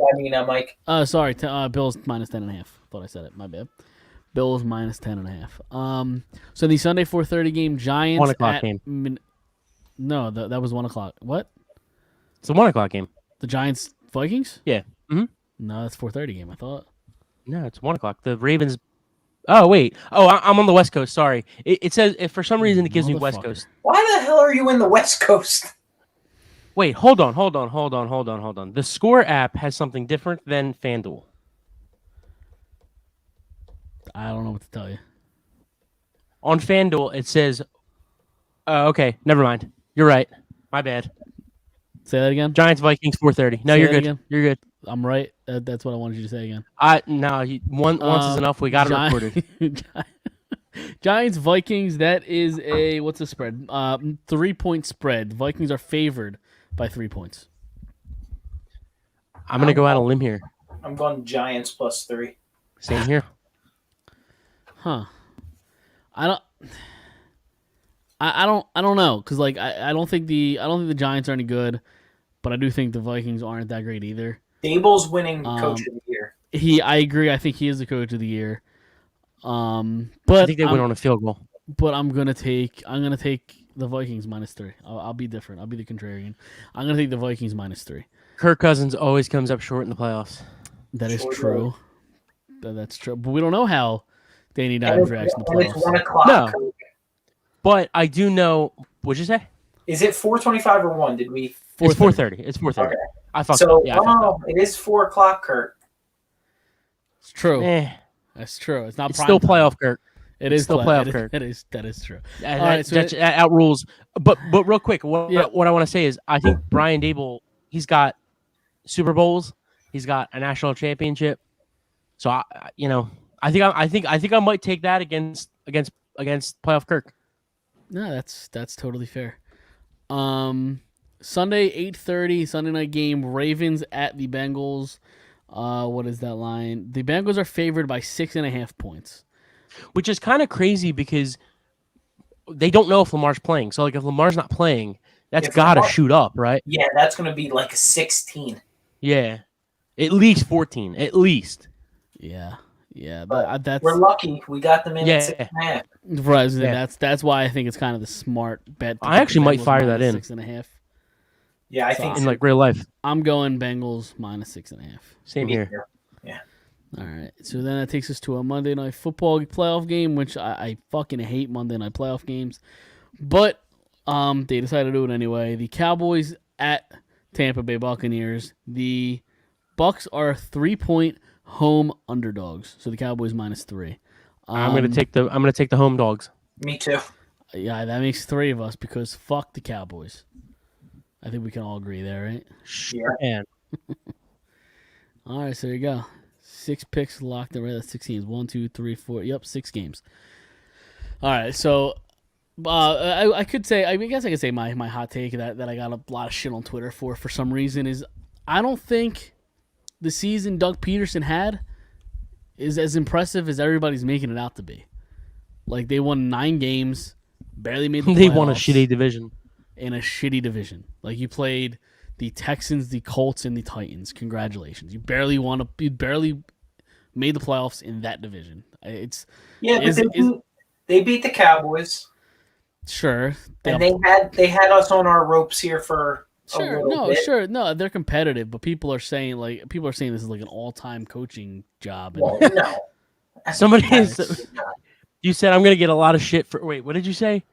Mike. Sorry, Bills minus 10.5. Thought I said it. My bad. Bills minus 10.5. So the Sunday 4:30 game, Giants 1 o'clock at game. No, that was 1:00. What? It's a 1 o'clock game. The Giants Vikings? Yeah. Mhm. No, that's 4:30 game. I thought. No, it's 1 o'clock. The Ravens. Oh wait. Oh, I'm on the West Coast. Sorry. It says if for some reason it gives me West Motherfucker. Coast. Why the hell are you in the West Coast? Wait, hold on. The Score app has something different than FanDuel. I don't know what to tell you. On FanDuel, it says, okay, never mind. You're right. My bad. Say that again. Giants Vikings 4:30. No, Say you're that good. again? You're good. I'm right. That's what I wanted you to say again. Once is enough. We got it recorded. Giants Vikings. That is what's the spread? 3-point spread. Vikings are favored by 3 points. I'm gonna go out on a limb here. I'm going Giants +3. Same here. Huh. I don't know because like I don't think the Giants are any good, but I do think the Vikings aren't that great either. Dable's winning coach of the year. I agree. I think he is the coach of the year. But I think they win on a field goal. But I'm gonna take the Vikings -3. I'll be different. I'll be the contrarian. I'm gonna take the Vikings -3. Kirk Cousins always comes up short in the playoffs. That is Sure true. That's true. But we don't know how Danny Dimes reacts in the And it's playoffs. 1 o'clock. No. But I do know. What'd you say? Is it 4:25 or 1? Did we? It's 4:30. It's 4:30. Okay. I fucked So up. Yeah, I fucked up. it is 4 o'clock, Kurt. It's true. Eh, That's true. It's not. it's prime still time. playoff, Kirk. It is still playoff, Kirk. That is true. That, All right, so that outrules. But real quick, what I want to say is, I think Brian Dable, he's got Super Bowls, he's got a national championship. So I think I might take that against playoff Kirk. No, that's totally fair. Sunday 8:30 Sunday night game. Ravens at the Bengals. What is that line? The Bengals are favored by 6.5 points. Which is kind of crazy because they don't know if Lamar's playing. So, like, if Lamar's not playing, that's got to shoot up, right? Yeah, that's going to be like a 16. Yeah. At least 14. At least. Yeah. But That's we're lucky. We got them in at 6.5. right. Yeah. That's why I think it's kind of the smart bet. to I get the actually might Bengals fire that in. 6.5. Yeah, I think In, like, real life. I'm going Bengals -6.5. Same here. Yeah. All right. So then that takes us to a Monday Night Football playoff game, which I fucking hate Monday Night playoff games. But they decided to do it anyway. The Cowboys at Tampa Bay Buccaneers. The Bucs are 3-point home underdogs. So the Cowboys -3. I'm gonna take the home dogs. Me too. Yeah, that makes 3 of us because fuck the Cowboys. I think we can all agree there, right? Yeah. And All right, so there you go. 6 picks locked in. Right, that's 6 games. 1, 2, 3, 4. Yep, 6 games. All right, so I could say, I guess I could say my hot take that I got a lot of shit on Twitter for some reason is I don't think the season Doug Peterson had is as impressive as everybody's making it out to be. Like, they won 9 games, barely made the playoffs. they won a shitty division. In a shitty division. Like, you played the Texans, the Colts, and the Titans. Congratulations. You barely made the playoffs in that division. They beat the Cowboys. Sure. And they had us on our ropes here for a little bit. Sure. No, they're competitive, but people are saying this is like an all-time coaching job. Well, no. Somebody you said I'm gonna get a lot of shit for. Wait, what did you say?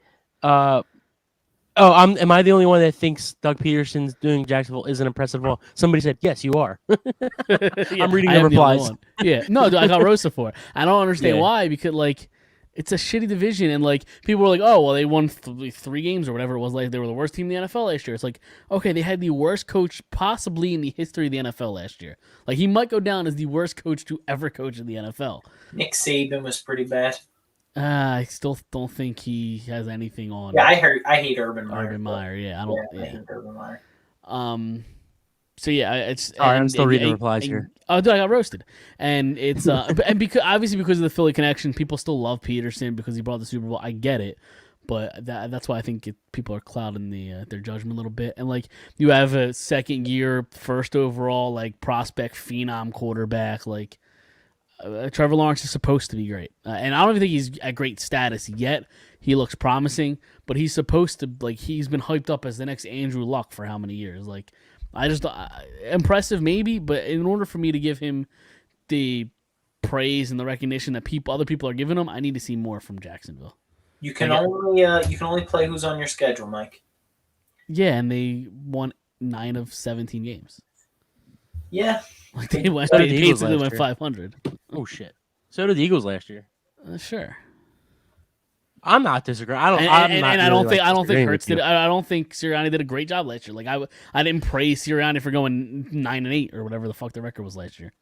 Am I the only one that thinks Doug Peterson's doing Jacksonville isn't impressive at all? Somebody said, yes, you are. I'm reading the replies. Yeah. No, I got roasted for it. I don't understand Yeah. why, because, like, it's a shitty division, and, like, people were like, oh, well, they won 3 games or whatever it was. Like, they were the worst team in the NFL last year. It's like, okay, they had the worst coach possibly in the history of the NFL last year. Like, he might go down as the worst coach to ever coach in the NFL. Nick Saban was pretty bad. I still don't think he has anything on. Yeah, I hate Urban Meyer. Urban Meyer. Yeah, I don't. I hate Urban Meyer. So yeah, it's. I'm still reading the replies here. Oh, dude, I got roasted, and it's and because of the Philly connection, people still love Peterson because he brought the Super Bowl. I get it, but that's why I think people are clouding their judgment a little bit. And, like, you have a second year, first overall, like, prospect phenom quarterback, like. Trevor Lawrence is supposed to be great, and I don't even think he's at great status yet. He looks promising, but he's supposed to, like, he's been hyped up as the next Andrew Luck for how many years? Like, impressive maybe, but in order for me to give him the praise and the recognition that other people are giving him, I need to see more from Jacksonville. You can only play who's on your schedule, Mike. Yeah, and they won 9 of 17 games. Yeah. Like, they Eagles basically last went year. 500. Oh shit! So did the Eagles last year. Sure. I'm not disagreeing. I don't. I don't think disagreeing Hurts with did. you. I don't think Sirianni did a great job last year. Like I didn't praise Sirianni for going 9-8 or whatever the fuck the record was last year.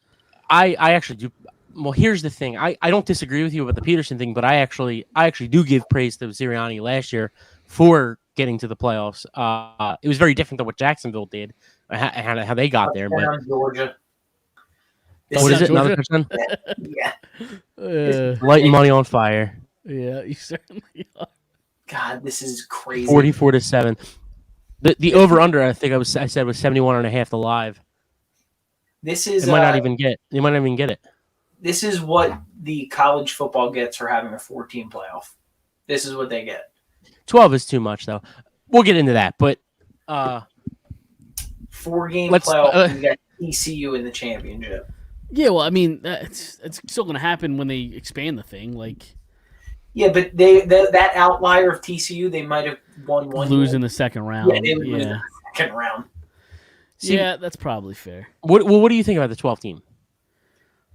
I actually do. Well, here's the thing. I don't disagree with you about the Peterson thing, but I actually do give praise to Sirianni last year for getting to the playoffs. It was very different than what Jacksonville did, how they got there. But Touchdown, Georgia. what is it? Georgia? Another touchdown? Yeah. Lighting money on fire. Yeah, you certainly are. God, this is crazy. 44-7. The over under I think I said was 71.5 to live. This is They might not even get. They might not even get it. This is what the college football gets for having a 14 playoff. This is what they get. 12 is too much though. We'll get into that, but 4-game let's- playoff. You got TCU in the championship. Yeah, well, I mean, it's still going to happen when they expand the thing. Like Yeah, but that outlier of TCU, they might have won one. lose game. in the second round. Yeah, they would lose in the second round. See, Yeah, that's probably fair. what do you think about the 12 team?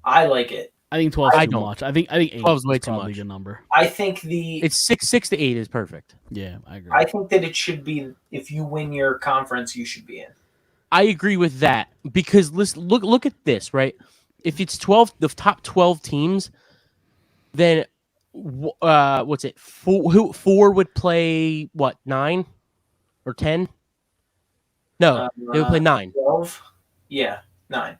I like it. I think 12 I is too don't. much. I think 8 12 is way is too probably much. a good number. I think It's 6 to 8 is perfect. Yeah, I agree. I think that it should be, if you win your conference, you should be in. I agree with that because look at this, right? If it's 12, the top 12 teams, then what's it? Four would play what, 9 or 10? No, they would play 9. 12? Yeah, 9.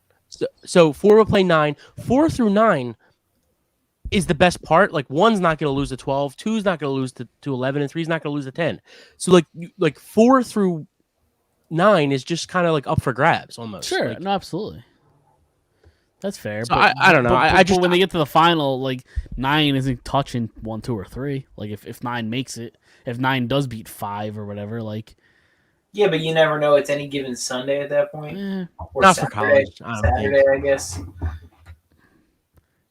So 4 would play 9. 4 through 9 is the best part. Like 1's not going to lose to 12, 2's not going to lose to 11, and 3's not going to lose to 10. So like 4 through 9 is just kind of like up for grabs almost. Sure, Like, no, absolutely. That's fair. So I don't know. But when they get to the final, like 9 isn't touching 1, 2, or 3. Like if 9 makes it, if 9 does beat 5 or whatever, like Yeah, but you never know. It's any given Sunday at that point. Or Not for Saturday, college, I don't think. Saturday, I guess.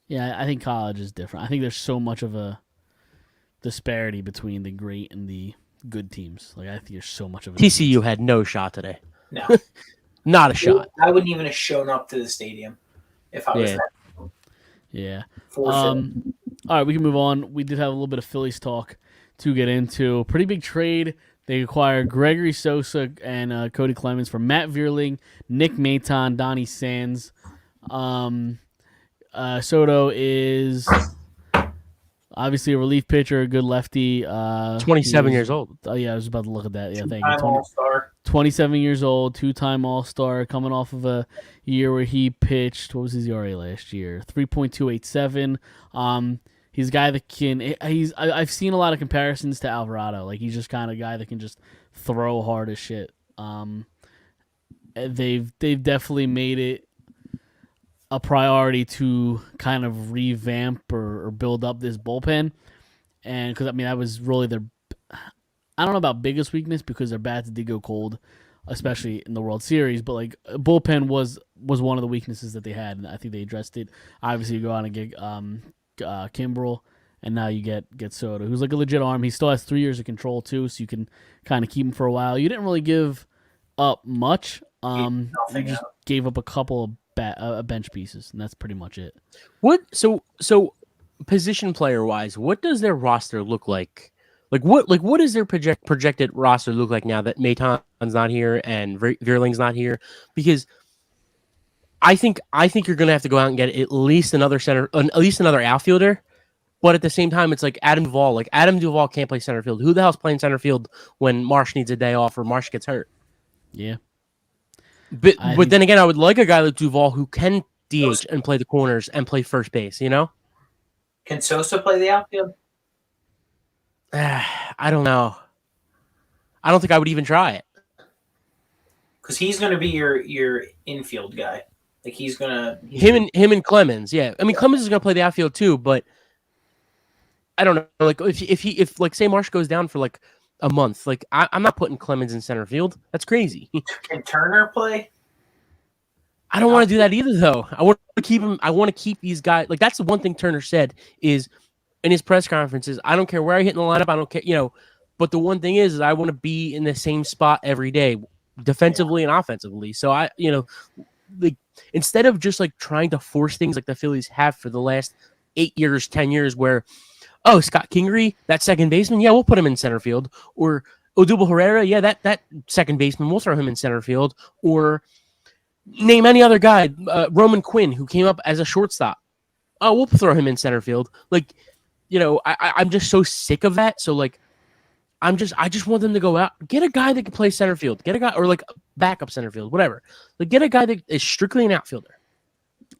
yeah, I think college is different. I think there's so much of a disparity between the great and the good teams. Like I think there's so much of a TCU had no shot today. No. Not a shot. I wouldn't even have shown up to the stadium if I was Yeah. that Yeah. forfeit. All right, we can move on. We did have a little bit of Phillies talk to get into. Pretty big trade. They acquired Gregory Sosa and Cody Clemens for Matt Vierling, Nick Maton, Donnie Sands. Soto is obviously a relief pitcher, a good lefty. 27 years old. Oh, yeah, I was about to look at that. Yeah, thank Two-time you. All-Star. 27 years old, 2-time All-Star, coming off of a year where he pitched, what was his ERA last year? 3.287. He's a guy that can. I've seen a lot of comparisons to Alvarado. Like he's just kind of a guy that can just throw hard as shit. They've definitely made it a priority to kind of revamp or build up this bullpen, and because I mean that was really their. I don't know about biggest weakness because their bats did go cold, especially in the World Series. But like bullpen was one of the weaknesses that they had, and I think they addressed it. Obviously, you go out and get Kimbrel, and now you get Soto, who's like a legit arm. He still has 3 years of control too, so you can kind of keep him for a while. You didn't really give up much. You just gave up a couple of bench pieces, and that's pretty much it. What so position player wise, what does their roster look like? What does their projected roster look like now that Maton's not here and Vierling's not here? Because I think you're gonna have to go out and get at least another outfielder. But at the same time, it's like Adam Duvall. Like Adam Duvall can't play center field. Who the hell's playing center field when Marsh needs a day off or Marsh gets hurt? Yeah. But then again, I would like a guy like Duvall who can DH and play the corners and play first base. You know? Can Sosa play the outfield? I don't know. I don't think I would even try it. Because he's going to be your infield guy. Like he's going to Him and Clemens, yeah. I mean, Clemens is going to play the outfield too, but I don't know. Like if like say Marsh goes down for like a month, like I'm not putting Clemens in center field. That's crazy. Can Turner play? I don't want to do that either, though. I want to keep him. I want to keep these guys. Like that's the one thing Turner said is in his press conferences. I don't care where I hit in the lineup. I don't care, But the one thing is I want to be in the same spot every day, defensively and offensively. So like instead of just like trying to force things like the Phillies have for the last 8 years, 10 years where, oh, Scott Kingery, that second baseman, yeah, we'll put him in center field. Or Odubel Herrera, yeah, that second baseman, we'll throw him in center field. Or name any other guy, Roman Quinn, who came up as a shortstop. Oh, we'll throw him in center field. Like, I'm just so sick of that. So like, I just want them to go out, get a guy that can play center field, get a guy or like backup center field, whatever. Like, get a guy that is strictly an outfielder.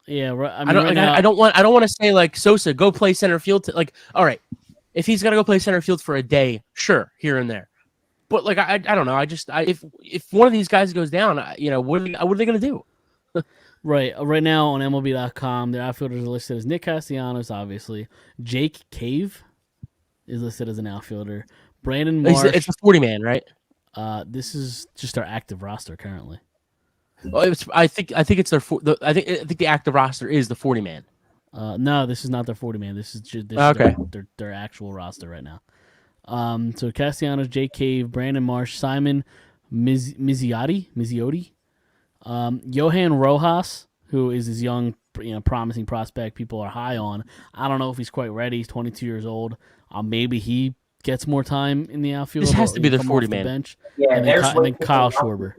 Yeah, right. I don't want to say like Sosa go play center field. Like, all right, if he's got to go play center field for a day, sure, here and there. But like, I don't know. If one of these guys goes down, what are they going to do? Right. Right now on MLB.com, their outfielders are listed as Nick Castellanos, obviously. Jake Cave is listed as an outfielder. Brandon Marsh. It's a 40-man, right? This is just our active roster currently. Well, I think it's I think the active roster is the 40-man. No, this is not their 40-man. This is just their actual roster right now. So Castellanos, Jake Cave, Brandon Marsh, Simon Mizziotti, Johan Rojas, who is this young, promising prospect people are high on. I don't know if he's quite ready. He's 22 years old. Maybe he gets more time in the outfield. This has to be their 40-man bench. Yeah, and then Kyle Schwarber.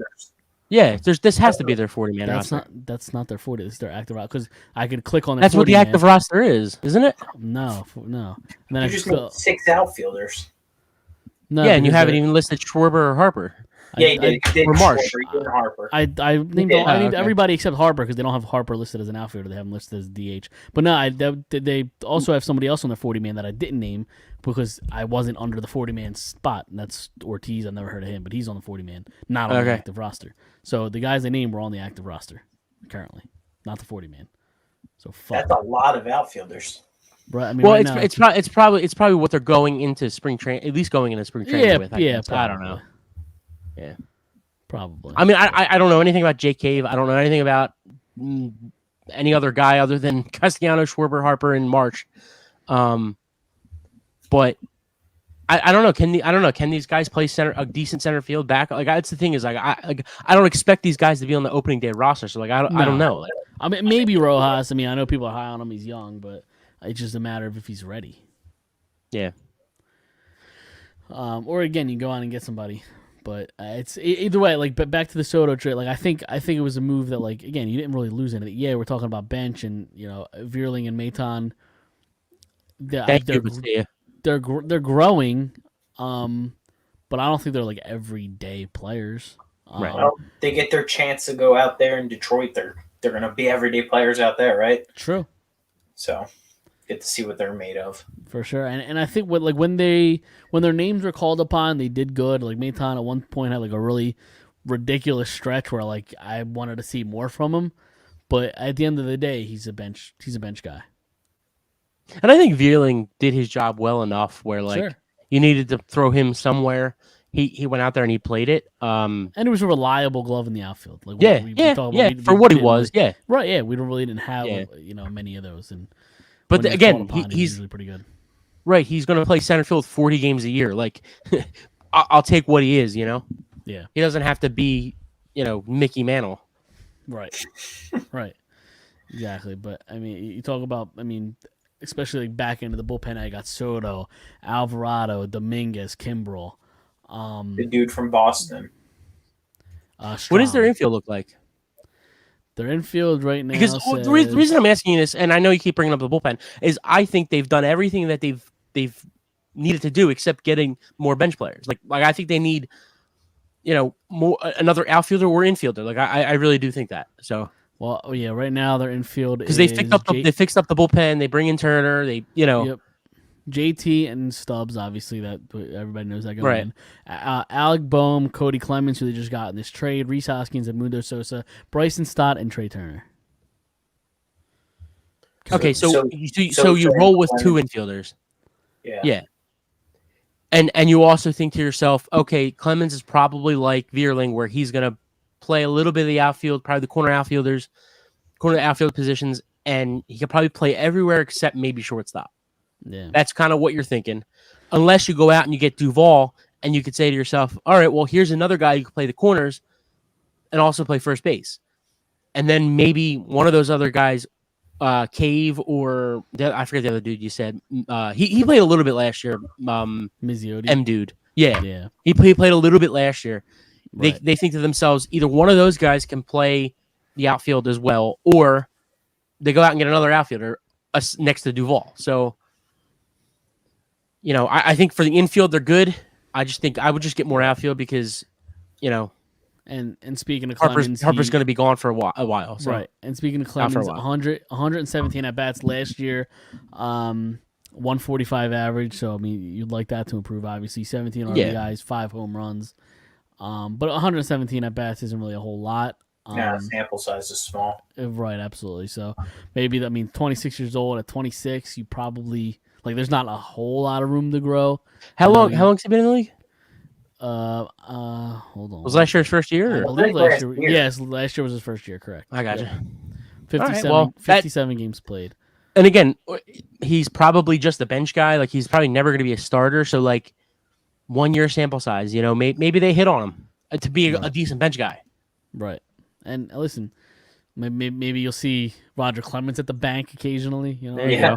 Yeah, this has to be their 40-man roster. That's not their 40. It's their active roster. Because I could click on their That's what the active roster is, isn't it? No. And then You just need 6 outfielders. No, yeah, and you haven't even listed Schwarber or Harper. Yeah, you did. Or Marsh. Schwarber, you did Harper. I named everybody except Harper because they don't have Harper listed as an outfielder. They have him listed as DH. But no, they also have somebody else on their 40-man that I didn't name because I wasn't under the 40-man spot. And that's Ortiz. I've never heard of him, but he's on the 40-man, not on the active roster. So the guys they named were on the active roster currently, not the 40-man. So fuck. That's a lot of outfielders. Right. I mean, it's probably what they're going into spring training, at least going into spring training with. I don't know. Yeah, probably. I mean, I don't know anything about Jake Cave. I don't know anything about any other guy other than Castellanos, Schwarber, Harper, and March. But I don't know. Can these guys play a decent center field back? Like, that's the thing is, I don't expect these guys to be on the opening day roster. So like, I don't know. Like, I mean, maybe Rojas. I mean, I know people are high on him. He's young, but it's just a matter of if he's ready. Yeah. Or again, you go on and get somebody. But it's either way. Like, but back to the Soto trade. Like, I think it was a move that, like, again, you didn't really lose anything. Yeah, we're talking about bench and Vierling and Maton. They're growing, but I don't think they're like everyday players. Right. Well, they get their chance to go out there in Detroit. They're going to be everyday players out there, right? True. So get to see what they're made of. For sure. And I think when their names were called upon, they did good. Like Maton at one point had like a really ridiculous stretch where like I wanted to see more from him. But at the end of the day, he's a bench guy. And I think Vierling did his job well enough where like you needed to throw him somewhere. He went out there and he played it. And it was a reliable glove in the outfield. Like for what he was. Yeah. Right, yeah. We really didn't have many of those. But again, he's usually pretty good. Right, he's going to play center field 40 games a year. Like, I'll take what he is, Yeah. He doesn't have to be, Mickey Mantle. Right. Right. Exactly. But, I mean, you talk about, especially like back into the bullpen, I got Soto, Alvarado, Dominguez, Kimbrel. The dude from Boston. What does their infield look like? Their infield right now because the reason I'm asking you this, and I know you keep bringing up the bullpen, is I think they've done everything that they've needed to do except getting more bench players. Like I think they need, more another outfielder or infielder. Like I really do think that. So right now their infield because they fixed up the bullpen. They bring in Turner. Yep. JT and Stubbs, obviously, that everybody knows that going in. Alec Boehm, Cody Clemens, who they just got in this trade, Rhys Hoskins, Edmundo Sosa, Bryson Stott, and Trey Turner. Okay, so you roll with two infielders. Yeah. And you also think to yourself, okay, Clemens is probably like Vierling, where he's going to play a little bit of the outfield, probably the corner outfield positions, and he could probably play everywhere except maybe shortstop. Yeah, that's kind of what you're thinking, unless you go out and you get Duvall, and you could say to yourself, "All right, well, here's another guy who can play the corners, and also play first base," and then maybe one of those other guys Cave or I forget the other dude you said. He played a little bit last year. Mizziotti. Dude. Yeah. Yeah. He played a little bit last year. Right. They think to themselves, either one of those guys can play the outfield as well, or they go out and get another outfielder next to Duvall. So, I think for the infield, they're good. I just think I would just get more outfield because, And speaking of Harper's Clemens, going to be gone for a while. So. right. And speaking of Not for a Clemens, while. 117 at bats last year, 145 average. So I mean, you'd like that to improve. Obviously, 17 RBIs, 5 home runs. But 117 at bats isn't really a whole lot. Sample size is small. Right, absolutely. So maybe 26 years old at 26, you probably there's not a whole lot of room to grow. How long's he been in the league? Hold on. Was last year his first year? I Or? believe last year. Yes, last year was his first year. Correct. I got you. 57, well, 57 games played. And again, he's probably just a bench guy. Like he's probably never going to be a starter. So 1 year sample size. Maybe they hit on him to be a decent bench guy. Right. And listen, maybe you'll see Roger Clemens at the bank occasionally. There you go.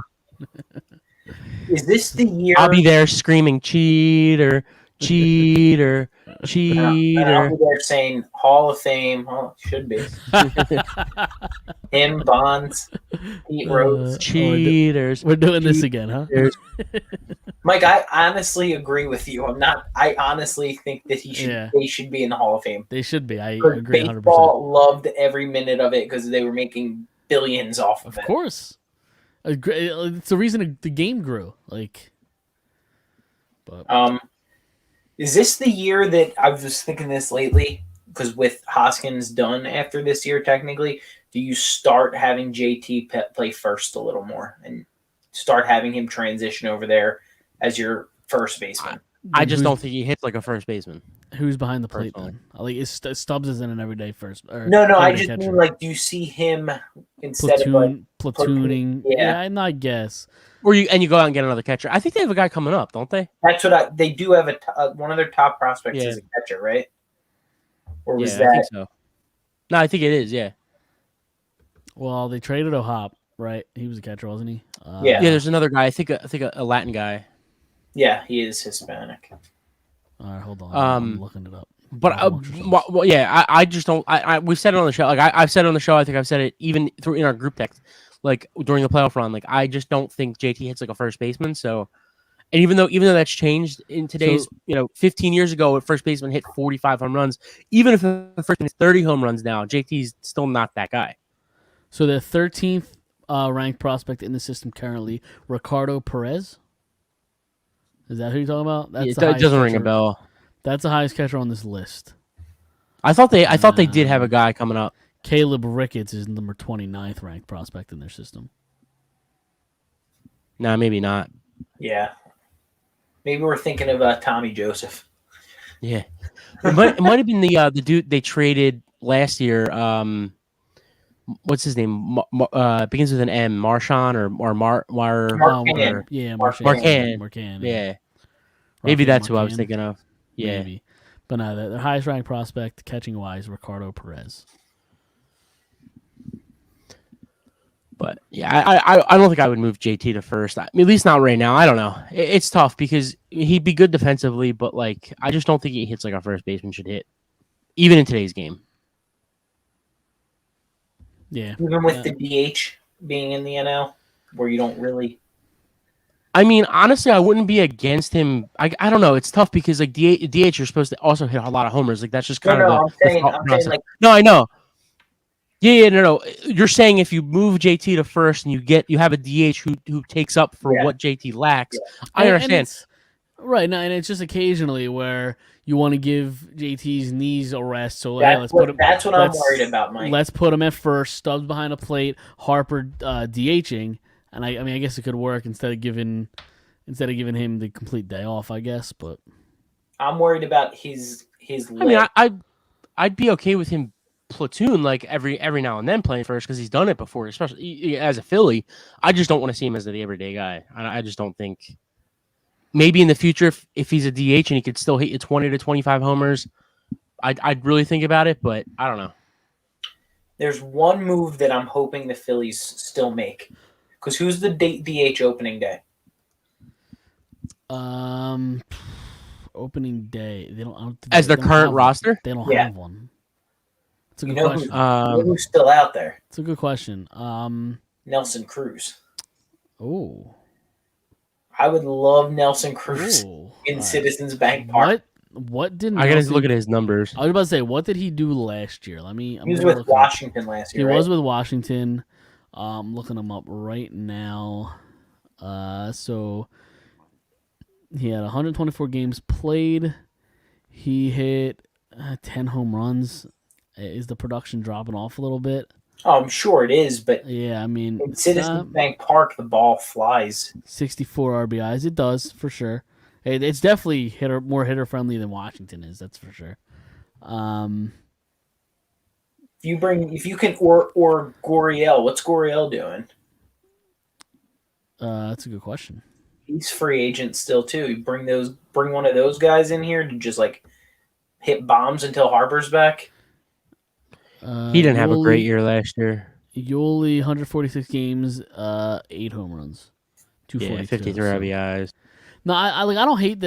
Is this the year? I'll be there screaming, cheater, cheater, cheater. I'll be there saying Hall of Fame. Oh, it should be. Him, Bonds, Pete Rose. Cheaters. We're doing this again, huh? Mike, I honestly agree with you. I honestly think that they should be in the Hall of Fame. They should be. I agree 100%. Baseball loved every minute of it because they were making billions off of it. Of course. It's the reason the game grew. Is this the year that I was thinking this lately? Because with Hoskins done after this year, technically, do you start having JT play first a little more and start having him transition over there as your first baseman? I just don't think he hits like a first baseman. Who's behind the plate then? Stubbs isn't an everyday first. No. I just mean do you see him instead of platooning? Yeah, I guess. Or you go out and get another catcher. I think they have a guy coming up, don't they? That's what they do have one of their top prospects is a catcher, right? Or was that? I think so. No, I think it is. Yeah. Well, they traded O'Hop, right? He was a catcher, wasn't he? Yeah. There's another guy. I think a Latin guy. Yeah, he is Hispanic. All right, hold on. I'm looking it up. But I just don't. We've said it on the show. I've said it on the show. I think I've said it even in our group text. During the playoff run, I just don't think JT hits like a first baseman. So, and even though that's changed in today's, 15 years ago, a first baseman hit 45 home runs. Even if the first baseman is 30 home runs now, JT's still not that guy. So the 13th ranked prospect in the system currently, Ricardo Perez. Is that who you're talking about? It doesn't ring a bell. That's the highest catcher on this list. I thought they did have a guy coming up. Caleb Ricketts is number 29th ranked prospect in their system. No, maybe not. Yeah. Maybe we're thinking of Tommy Joseph. Yeah. It might have been the dude they traded last year. What's his name? Begins with an M. Marchand or Marchand. Yeah, Marchand. Yeah. Maybe that's who I was thinking of. Yeah. Maybe. But no, the highest ranked prospect catching wise, Ricardo Perez. But yeah, I don't think I would move JT to first. At least not right now. I don't know. It's tough because he'd be good defensively, but I just don't think he hits like a first baseman should hit, even in today's game. Yeah. Even with the DH being in the NL, where you don't really. I mean, honestly, I wouldn't be against him. I don't know. It's tough because DH, you're supposed to also hit a lot of homers. That's just kind of. I'm saying no, I know. Yeah, no. You're saying if you move JT to first and you have a DH who takes up for what JT lacks. Yeah. I understand. Right, no, and it's just occasionally where you want to give JT's knees a rest. So that's what I'm worried about, Mike. Let's put him at first, Stubbs behind a plate, Harper DHing, and I guess it could work instead of giving him the complete day off, I guess. But I'm worried about his leg. I mean, I'd be okay with him platoon every now and then playing first because he's done it before, especially as a Philly. I just don't want to see him as the everyday guy. I just don't think. Maybe in the future, if he's a DH and he could still hit you 20 to 25 homers, I'd really think about it, but I don't know. There's one move that I'm hoping the Phillies still make. Because who's the DH opening day? Opening day. They don't. I don't As their they don't current have roster? One. They don't Yeah. have one. It's a You good know, question. you know who's still out there? It's a good question. Nelson Cruz. Oh. I would love Nelson Cruz Oh. in All right. Citizens Bank Park. What did I gotta Nelson, look at his numbers. I was about to say, what did he do last year? I'm He was gonna with look him up. Washington last He year, right? was with Washington. Looking him up right now. So he had 124 games played. He hit 10 home runs. Is the production dropping off a little bit? Oh, I'm sure it is, but Yeah, I mean, in Citizens Bank Park, the ball flies. 64 RBIs. It does for sure. It's definitely more hitter friendly than Washington is. That's for sure. If you can, or Goriel. What's Goriel doing? That's a good question. He's free agent still too. You bring one of those guys in here to just like hit bombs until Harper's back. He didn't have a great year last year. Yoli, 146 games, 8 home runs, 242. Yeah, 53 RBIs. No, I don't hate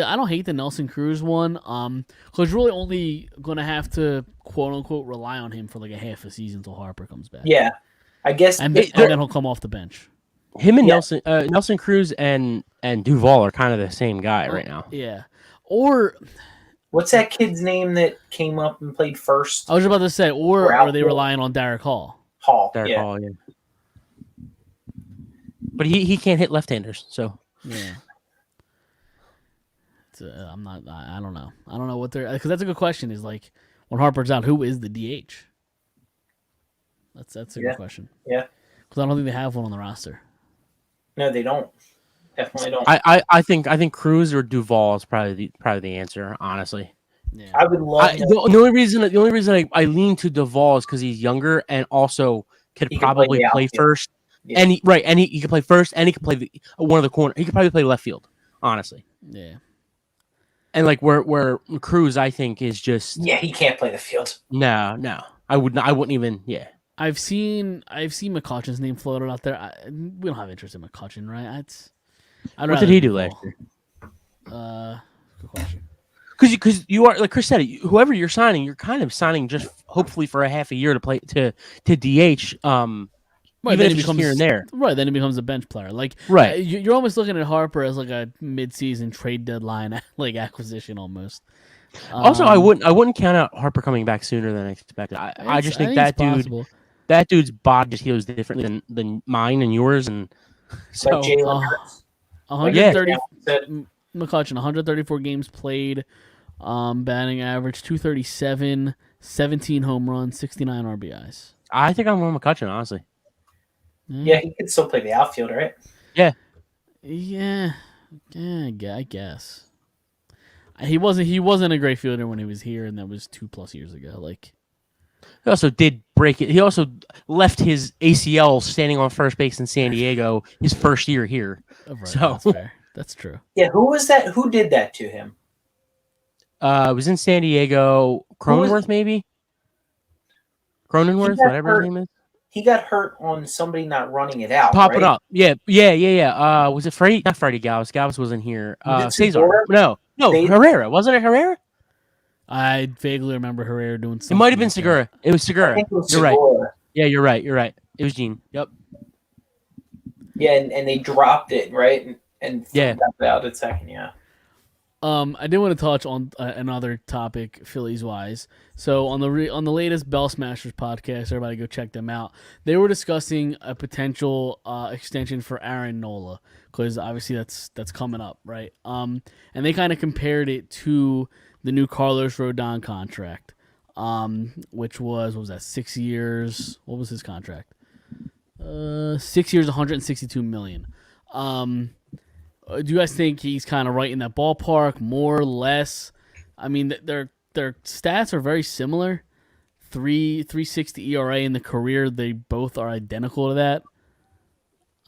the Nelson Cruz one. Because you're really only gonna have to quote unquote rely on him for like a half a season until Harper comes back. Yeah, I guess, and then he'll come off the bench. Him and Nelson Cruz and Duvall are kind of the same guy right now. Yeah. Or what's that kid's name that came up and played first? I was about to say, or are they relying on Derek Hall? Derek Hall, yeah. But he can't hit left-handers, so yeah. I'm not. I don't know. I don't know what they're, because that's a good question. Is like when Harper's out, who is the DH? That's a good question. Yeah. Because I don't think they have one on the roster. No, they don't. Definitely don't. I think Cruz or Duvall is probably the answer. Honestly, yeah. I would love the only reason I lean to Duvall is because he's younger and also could probably play first. Yeah. And he could play first, and he could play one of the corner. He could probably play left field. Honestly, yeah. And like where Cruz, I think, is just he can't play the field. No, I wouldn't even. Yeah, I've seen McCutcheon's name floated out there. We don't have interest in McCutcheon, right? What did he do last year? Good question. Because you are, like Chris said, whoever you're signing, you're kind of signing just hopefully for a half a year to play to DH. Right, even then if he becomes here and there. Right, then he becomes a bench player. Like right, you're almost looking at Harper as like a mid-season trade deadline like acquisition almost. Also, I wouldn't count out Harper coming back sooner than expected. I just think that dude's body just heals differently than mine and yours, and so like Jalen Hurts. 130 McCutcheon, 134 games played, batting average 237, 17 home runs, 69 RBIs. I think I'm on McCutcheon, honestly. Yeah, he could still play the outfield, right? Yeah, I guess. He wasn't a great fielder when he was here, and that was 2+ years ago. Like, he also did break it. He also left his ACL standing on first base in San Diego his first year here. Right, so that's fair. That's true. Yeah, who was that? Who did that to him? It was in San Diego. Cronenworth, maybe? Cronenworth, whatever his name is. He got hurt on somebody not running it out. Pop it up. Yeah. Was it Freddie? Not Freddie Galvis. Galvis wasn't here. Cesar. No, Herrera. Wasn't it Herrera? I vaguely remember Herrera doing something. It might have been Segura. It was Segura. I think it was You're Segura. right. Yeah, you're right. It was Gene. Yep. Yeah, and they dropped it, right? And out at second, yeah. I did want to touch on another topic, Phillies wise. So on the latest Bell Smashers podcast, everybody go check them out. They were discussing a potential extension for Aaron Nola because obviously that's coming up, right? And they kind of compared it to the new Carlos Rodon contract, which what was that, 6 years? What was his contract? 6 years, $162 million. Do you guys think he's kind of right in that ballpark, more or less? I mean, their stats are very similar. 3.60 ERA in the career. They both are identical to that.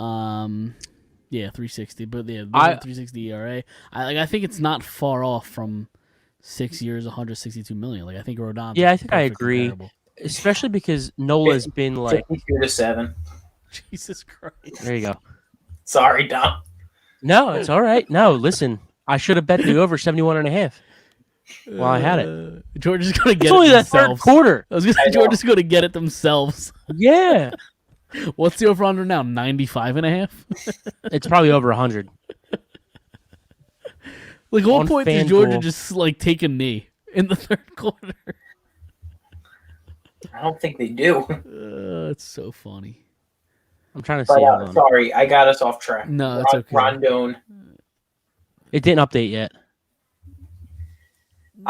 3.60, but 3.60 ERA. I think it's not far off from 6 years, $162 million. Like I think Rodon. Yeah, I think I agree. Comparable. especially because Nola's been like, 52-7. Jesus Christ. there you go. Sorry, Dom. No, it's all right. No, listen, I should have bet the over 71.5. Well, I had it. George is going to It's get only it the third themselves. quarter. I was going to I say, know. George is going to get it themselves. Yeah, What's the over-under now? 95.5? it's probably over 100. Like, at what On point does Georgia FanDuel. just, like, take a knee in the third quarter? I don't think they do. It's so funny. I'm trying to But see. Hold on. sorry, I got us off track. No, it's okay. Rondone. It didn't update yet.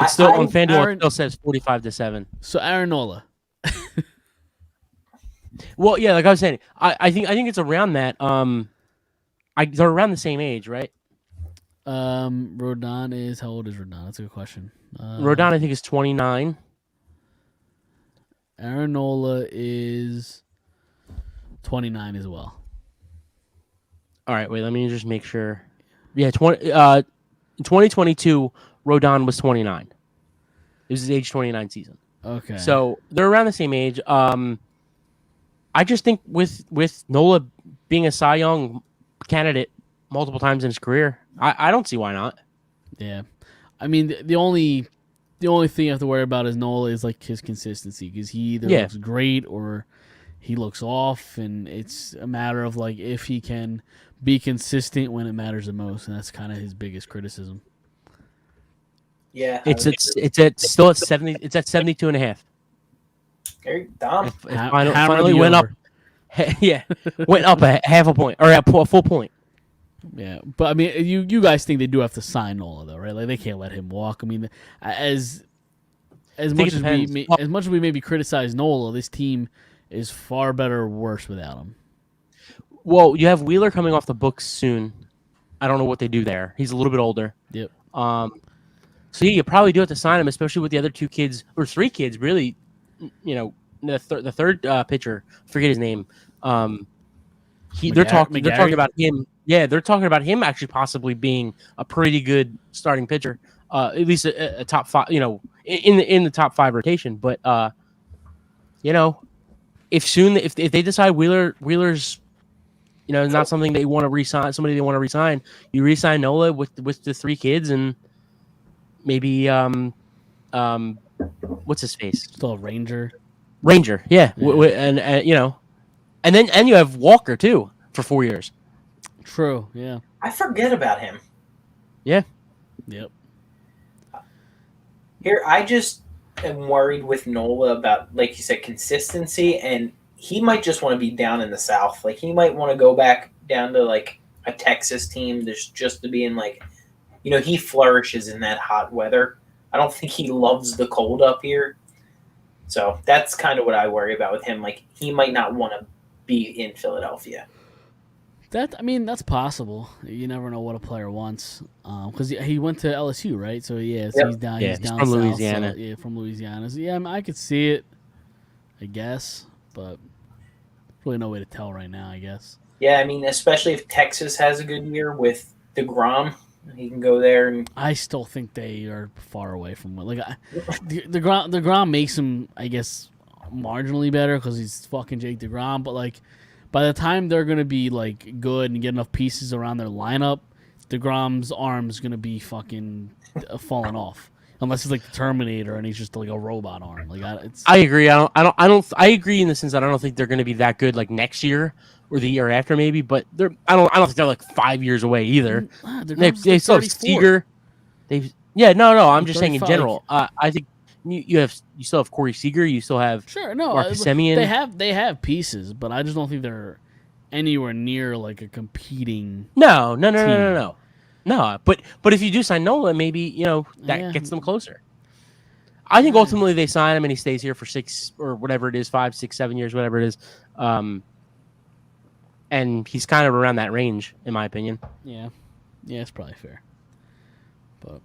It's still on FanDuel. It still says 45-7. So, Aaron Nola. Well, yeah, like I was saying, I think it's around that. They're around the same age, right? Rodon is, how old is Rodon? That's a good question. Rodon, I think, is 29. Aaron Nola is 29 as well. All right, wait, let me just make sure. Yeah, 2022, Rodon was 29. It was his age 29 season. Okay. So they're around the same age. I just think with Nola being a Cy Young candidate multiple times in his career, I don't see why not. Yeah. I mean, the only thing you have to worry about is Nola is like his consistency, because he either looks great or he looks off, and it's a matter of like if he can be consistent when it matters the most, and that's kind of his biggest criticism. Yeah. It's still at 70. It's at 72.5. Dom. It Hammer finally the went up. over. Yeah, went up a half a point or a full point. Yeah, but I mean, you guys think they do have to sign Nola though, right? Like they can't let him walk. I mean, as much as we maybe criticize Nola, this team is far better or worse without him. Well, you have Wheeler coming off the books soon. I don't know what they do there. He's a little bit older. Yep. So yeah, you probably do have to sign him, especially with the other two kids or three kids. Really, you know, the third pitcher, forget his name. They're talking about him. Yeah, they're talking about him actually possibly being a pretty good starting pitcher, at least a top five. You know, in the top five rotation. But you know, if they decide Wheeler's, you know, not something they want to resign, somebody they want to resign, you resign Nola with the three kids and maybe what's his face? Still a Ranger, yeah. And you know, and then you have Walker too for 4 years. True. Yeah. I forget about him. Yeah. Yep. Here, I just am worried with Nola about, like you said, consistency, and he might just want to be down in the South. Like, he might want to go back down to, like, a Texas team just to be in, like, you know, he flourishes in that hot weather. I don't think he loves the cold up here. So that's kind of what I worry about with him. Like, he might not want to be in Philadelphia. That's possible. You never know what a player wants. Because he went to LSU, right? So yeah, so Yep. he's down. Yeah, he's he's down from south, Louisiana. So, yeah, from Louisiana. So yeah, I mean, I could see it. I guess, but really no way to tell right now. I guess. Yeah, I mean, especially if Texas has a good year with DeGrom, he can go there and I still think they are far away from what. Like DeGrom makes him, I guess, marginally better because he's fucking Jake DeGrom. But like, by the time they're gonna be like good and get enough pieces around their lineup, DeGrom's arm's gonna be fucking falling off. Unless he's like the Terminator and he's just like a robot arm. Like I agree. I agree in the sense that I don't think they're going to be that good like next year or the year after maybe. But I don't think they're like 5 years away either. They still have Seager. No. I'm just saying in general. I think you still have Corey Seager. You still have Marcus Semien. They have pieces, but I just don't think they're anywhere near like a competing. No. No, but if you do sign Nola, maybe, you know, that gets them closer. I think ultimately they sign him and he stays here for 6 or whatever it is, 5, 6, 7 years, whatever it is. And he's kind of around that range, in my opinion. Yeah, it's probably fair. But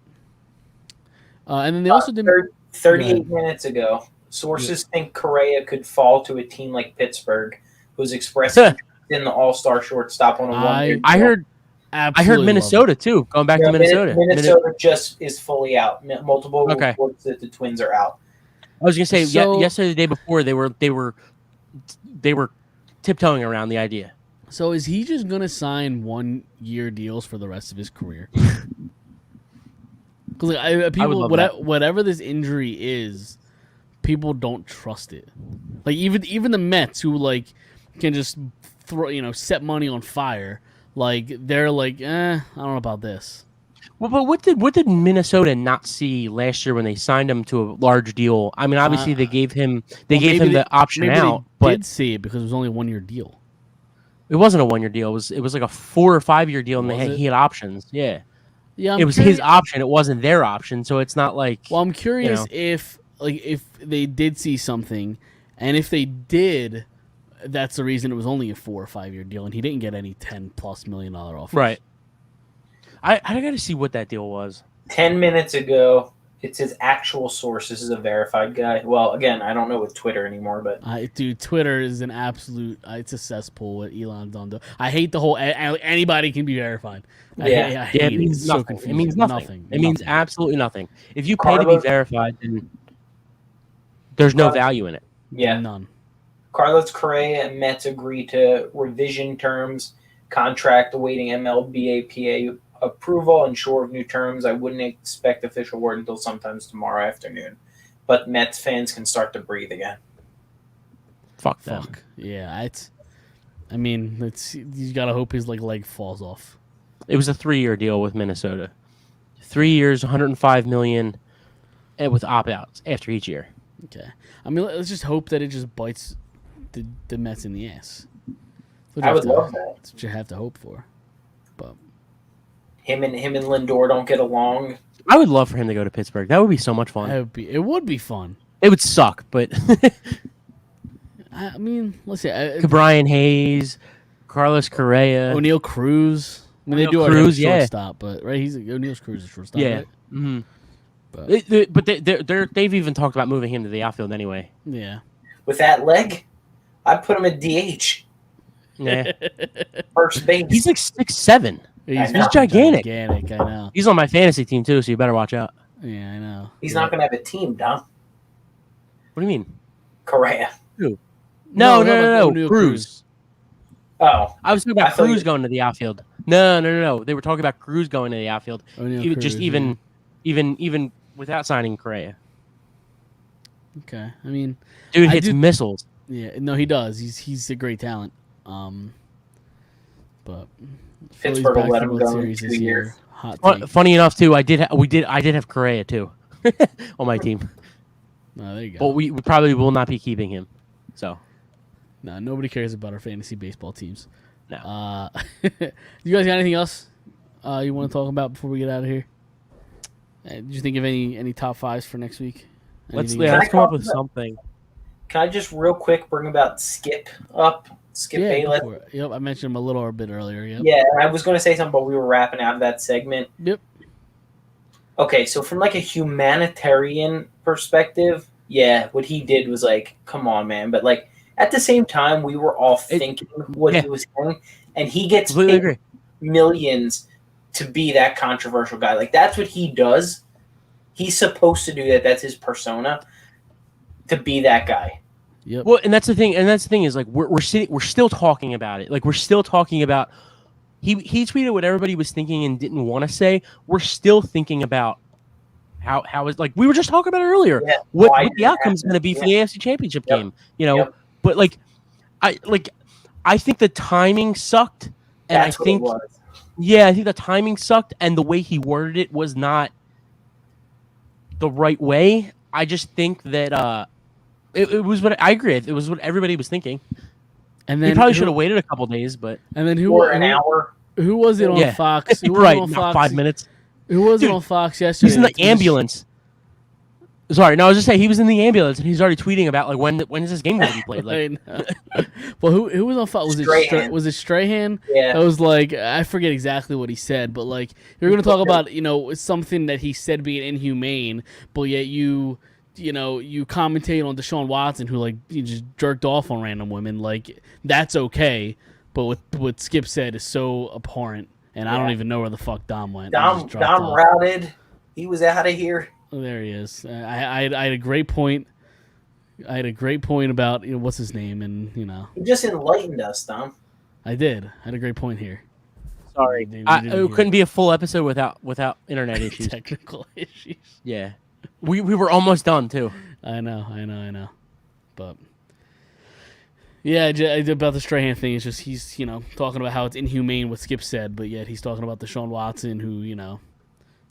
and then they also didn't. 38 minutes ago, sources think Correa could fall to a team like Pittsburgh, who's expressed in the All-Star shortstop on a one-year deal. I heard Minnesota too. Going back to Minnesota. Minnesota just is fully out. Multiple reports that the Twins are out. I was gonna say So- yesterday, the day before, they were tiptoeing around the idea. So is he just gonna sign 1-year deals for the rest of his career? Because people, love that. whatever this injury is, people don't trust it. Like even the Mets, who like can just throw set money on fire, like they're like, I don't know about this. Well, but what did Minnesota not see last year when they signed him to a large deal? I mean, obviously they gave him the option maybe out, they but did see it because it was only a 1-year deal. it wasn't a 1-year deal. It was like a 4 or 5 year deal, and Was it? he had options. Yeah, Yeah, it was his option. It wasn't their option, so it's not like. Well, I'm curious know. if they did see something, and if they did, that's the reason it was only a 4 or 5 year deal, and he didn't get any $10+ million offers. Right. I got to see what that deal was. 10 minutes ago, it's his actual source. This is a verified guy. Well, again, I don't know with Twitter anymore, but Dude, Twitter is an absolute. It's a cesspool. What Elon's done. I hate the whole. Anybody can be verified. I hate it it. means It's so nothing. confusing. It means nothing. It means absolutely nothing. If you pay to be Carlos- verified, then there's no Carlos- value in it. yeah. None. Carlos Correa and Mets agree to revision terms, contract awaiting MLBAPA approval, and short of new terms. I wouldn't expect official word until sometimes tomorrow afternoon. But Mets fans can start to breathe again. Fuck them. Fuck. Yeah. I mean, you gotta hope his leg falls off. It was a 3-year deal with Minnesota. 3 years, $105 million, and with opt-outs after each year. Okay. I mean, let's just hope that it just bites the Mets in the ass. I would love that. That's what you have to hope for. But Him and Lindor don't get along. I would love for him to go to Pittsburgh. That would be so much fun. it would be fun. It would suck, but I mean, let's see. Brian Hayes, Carlos Correa. O'Neal Cruz. I mean, they O'Neal do already Cruz, have a yeah. shortstop, but right, O'Neal Cruz is shortstop. Yeah. Right? Mm-hmm. But They've even talked about moving him to the outfield anyway. yeah. With that leg, I'd put him at DH. Yeah. First base. He's like 6'7". I know. He's gigantic. Gigantic, I know. He's on my fantasy team too, so you better watch out. Yeah, I know. He's not going to have a team, Dom. What do you mean? Correa. No, O'Neal Cruz. Oh, I was talking I about thought Cruz you- going to the outfield. No. They were talking about Cruz going to the outfield. O'Neal Cruz, Even without signing Correa. yeah. Okay. I mean, Dude I hits do- missiles. yeah, no, he does. He's a great talent. But Phillies Pittsburgh will back let to him World go in Series 2 this year. years. Hot take. Funny enough, too, I did have Correa too on my team, No, there you go. but we probably will not be keeping him. So No, nobody cares about our fantasy baseball teams. no. You guys got anything else you want to talk about before we get out of here? Did you think of any top fives for next week? Let's Anything- come up with something. Can I just real quick bring about Skip Up? Skip Yeah, Bayless. go for it. Yep, I mentioned him a little bit earlier. Yep. Yeah, I was going to say something, but we were wrapping out of that segment. Yep. Okay, so from like a humanitarian perspective, yeah, what he did was like, come on, man. But like at the same time, we were all thinking what he was saying, and he gets Completely paid agree. millions to be that controversial guy. Like that's what he does. He's supposed to do that. That's his persona, to be that guy. Yep. Well, and that's the thing. And that's the thing is like we're still talking about it. Like we're still talking about. He tweeted what everybody was thinking and didn't want to say. We're still thinking about how is like we were just talking about it earlier. Yeah, What why the did outcome's that going to be for happen? the AFC Championship Yep. game, you know? Yep. But I think the timing sucked, and That's I think what it was. yeah, I think the timing sucked, and the way he worded it was not the right way. I just think that it was what I agree. It was what everybody was thinking. And He then probably should have waited a couple days, but And then For an hour. who was it on yeah, Fox? Who was it right, on not Fox? 5 minutes. Who was it Dude, on Fox yesterday? He's in the that was- ambulance. Sorry, no, I was just saying he was in the ambulance and he's already tweeting about like when is this game going to be played? Like, Well, who was on Fox? Was Strahan. Was it Strahan? Yeah. I was like, I forget exactly what he said, but like you're going to talk about something that he said being inhumane, but yet you commentate on Deshaun Watson, who like you just jerked off on random women. Like that's okay, but what Skip said is so abhorrent, and I don't even know where the fuck Dom went. He Dom just dropped off. routed. He was out of here. Oh, there he is. I had a great point I had a great point about what's his name, and You just enlightened us, Dom. I did. I had a great point here. Sorry, You it didn't hear couldn't be a full episode without internet issues. technical issues. Yeah, we were almost done too. I know. But yeah, about the Strahan thing, it's just he's talking about how it's inhumane what Skip said, but yet he's talking about Deshaun Watson who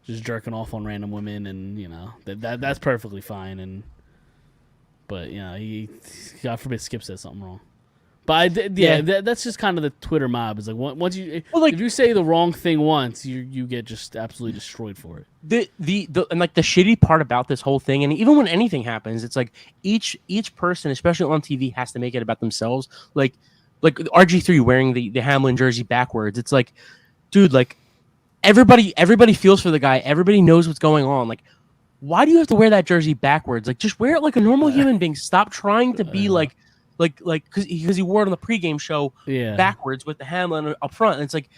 just jerking off on random women, and that's perfectly fine. But he, God forbid, Skip says something wrong. But that's just kind of the Twitter mob. Is like once you if you say the wrong thing once, you get just absolutely destroyed for it. The and like the shitty part about this whole thing, and even when anything happens, it's like each person, especially on TV, has to make it about themselves. Like RG3 wearing the Hamlin jersey backwards. It's like, dude, like everybody feels for the guy. Everybody knows what's going on. Like, why do you have to wear that jersey backwards? Like, just wear it like a normal human being. Stop trying to be like because he wore it on the pregame show backwards with the Hamlin up front, and it's like,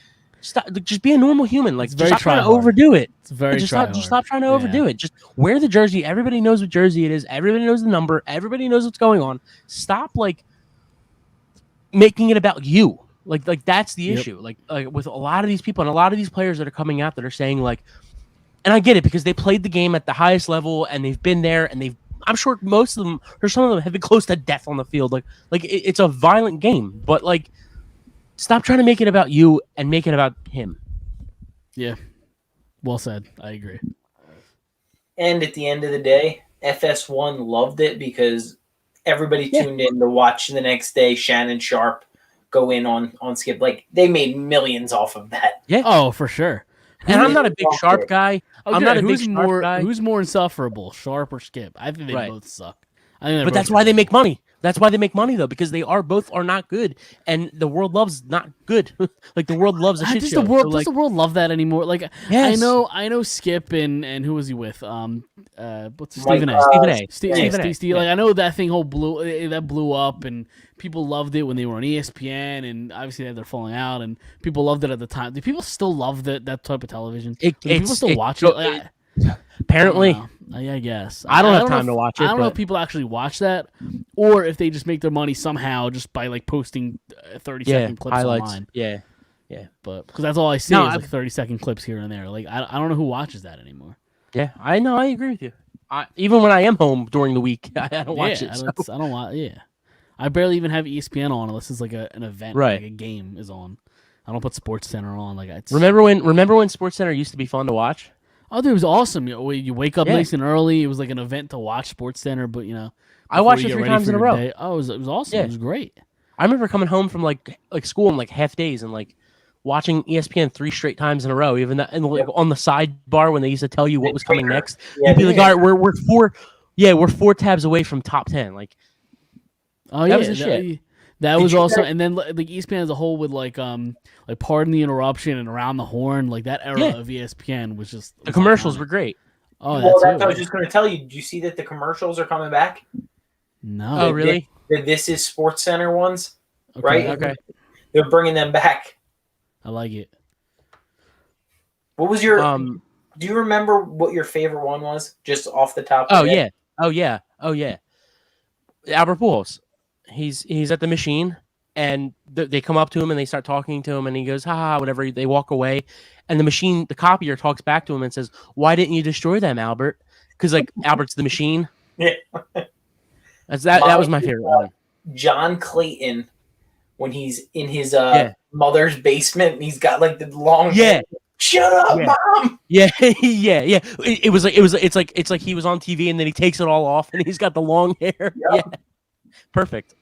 stop, just be a normal human. Like, just stop trying to overdo it. It's very just stop trying to overdo it. Just wear the jersey. Everybody knows what jersey it is. Everybody knows the number. Everybody knows what's going on. Stop making it about you. Like that's the issue. Like with a lot of these people and a lot of these players that are coming out that are saying and I get it because they played the game at the highest level and they've been there and I'm sure most of them or some of them have been close to death on the field. It's a violent game, but stop trying to make it about you and make it about him. Yeah. Well said. I agree. And at the end of the day, FS1 loved it because everybody tuned in to watch the next day Shannon Sharp go in on Skip. Like, they made millions off of that. Yeah. Oh, for sure. And I'm not a big Sharp guy. Okay, I'm not a big Sharp guy. Who's more insufferable, Sharp or Skip? I think they both suck. But that's why they make money. That's why they make money, though, because they are both are not good, and the world loves not good. Like, the world loves a shit show. Does the world love that anymore? Like, yes. I know Skip and who was he with? What's Stephen A? Stephen A. Steve. Like, I know that thing blew up, and people loved it when they were on ESPN, and obviously they're falling out, and people loved it at the time. Do people still love that type of television? Do people still watch it? Apparently. I guess. I don't have time to watch it. I don't know if people actually watch that or if they just make their money somehow just by posting 30-second clips highlights. online. Yeah. But because that's all I see is 30-second clips here and there. Like, I don't know who watches that anymore. Yeah, I know. I agree with you. Even when I am home during the week, I don't watch it. I don't watch. Yeah, I barely even have ESPN on unless it's like an event, right? Like a game is on. I don't put Sports Center on. Remember when Sports Center used to be fun to watch? Oh, dude, it was awesome. You wake up nice and early. It was like an event to watch Sports Center, but I watched it 3 times in a row. Oh, it was awesome. Yeah. It was great. I remember coming home from like school in half days and watching ESPN 3 straight times in a row. Even that, and on the sidebar when they used to tell you what was coming next, you'd be like, "All right, we're 4 tabs away from top 10." Like, oh that was the shit. That was also, and then ESPN as a whole with Pardon the Interruption and Around the Horn, that era of ESPN was just the commercials were great. Oh, well, that's what I was just going to tell you. Did you see that the commercials are coming back? No. Oh, really? This is Sports Center ones, okay. right? Okay. They're bringing them back. I like it. What was your? Do you remember what your favorite one was? Just off the top. Oh yeah. Albert Pujols. He's at the machine, and they come up to him and they start talking to him, and he goes, "Ha, whatever." They walk away, and the copier talks back to him and says, "Why didn't you destroy them, Albert?" Because Albert's the machine. Yeah. That was my favorite one. John Clayton, when he's in his mother's basement, and he's got the long hair. Shut up, Mom. Yeah. It's like he was on TV and then he takes it all off and he's got the long hair. Yep. Yeah. Perfect.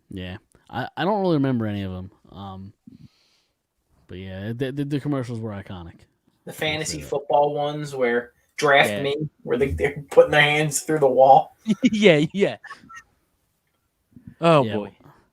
Yeah. I don't really remember any of them. But yeah, the commercials were iconic. The fantasy football ones where Draft Me, where they're putting their hands through the wall. Yeah. Oh boy.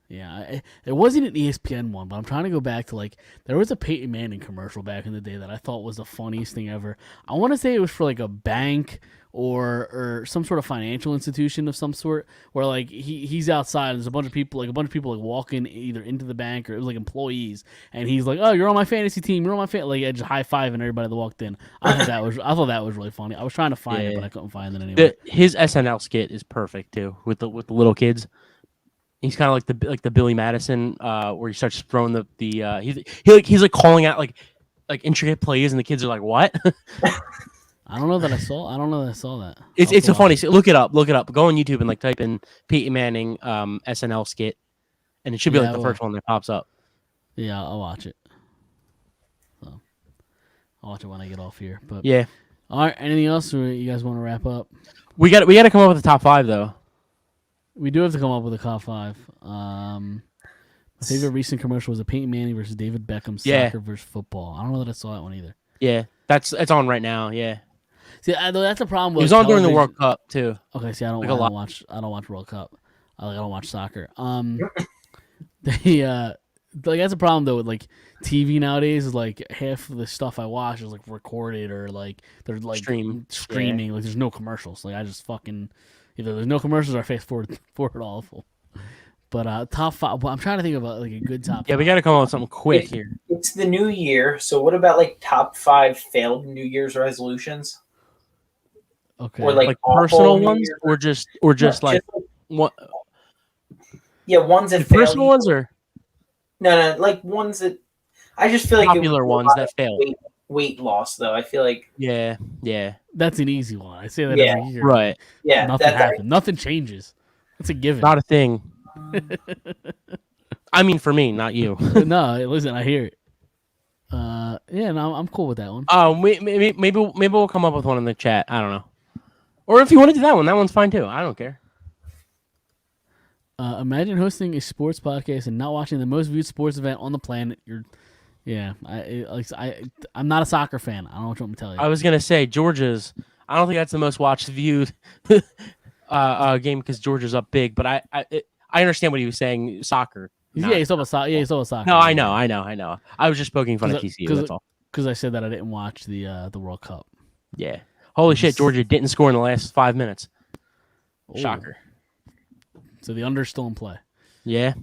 Yeah, it wasn't an ESPN one, but I'm trying to go back to like there was a Peyton Manning commercial back in the day that I thought was the funniest thing ever. I want to say it was for like a bank or some sort of financial institution of some sort where like he's outside and there's a bunch of people like walking either into the bank or it was like employees and he's like, "Oh, you're on my fantasy team. You're on my like just high-fiving everybody that walked in." I thought that was really funny. I was trying to find it, but I couldn't find it anywhere. His SNL skit is perfect too with the little kids. He's kind of like the Billy Madison, where he starts throwing he's like calling out like intricate plays, and the kids are like, "What?" I don't know that I saw that. It's a funny. Look it up. Go on YouTube and like type in Peyton Manning SNL skit, and it should be like the first one that pops up. Yeah, I'll watch it. So I'll watch it when I get off here. But yeah. All right. Anything else you guys want to wrap up? We got to come up with the top 5 though. We do have to come up with a top 5. My favorite recent commercial was a Peyton Manning versus David Beckham soccer versus football. I don't know that I saw that one either. Yeah, it's on right now. Yeah. See, that's the problem. With it was on during the World Cup too. Okay, see, I don't watch World Cup. I don't watch soccer. That's a problem though with like TV nowadays. Is like half of the stuff I watch is like recorded or like they're like streaming. Yeah. Like there's no commercials. Like I just fucking either there's no commercials or I fast forward awful. But top 5. Well, I'm trying to think about like a good top. Yeah, 5. We got to come up with something quick here. It's the new year, so what about like top 5 failed New Year's resolutions? Okay. Or like personal ones, or just like what? Yeah, ones that failed. Personal ones or no, like ones that I just feel like popular ones that failed. Weight loss, though. I feel like yeah, that's an easy one. I say that every year. Right? Yeah, nothing happens. Nothing changes. It's a given. Not a thing. I mean, for me, not you. No, listen, I hear it. Yeah, no, I'm cool with that one. Maybe we'll come up with one in the chat. I don't know. Or if you want to do that one's fine too. I don't care. Imagine hosting a sports podcast and not watching the most viewed sports event on the planet. I'm not a soccer fan. I don't know what you want me to tell you. I was gonna say Georgia's. I don't think that's the most watched viewed game because Georgia's up big. But I understand what he was saying. Soccer. Yeah, he's talking about soccer. Yeah, he's talking about soccer. No, I know. I was just poking fun at TCU. That's all. Because I said that I didn't watch the World Cup. Yeah. Holy shit! Georgia didn't score in the last 5 minutes. Ooh. Shocker. So the under's still in play. Yeah.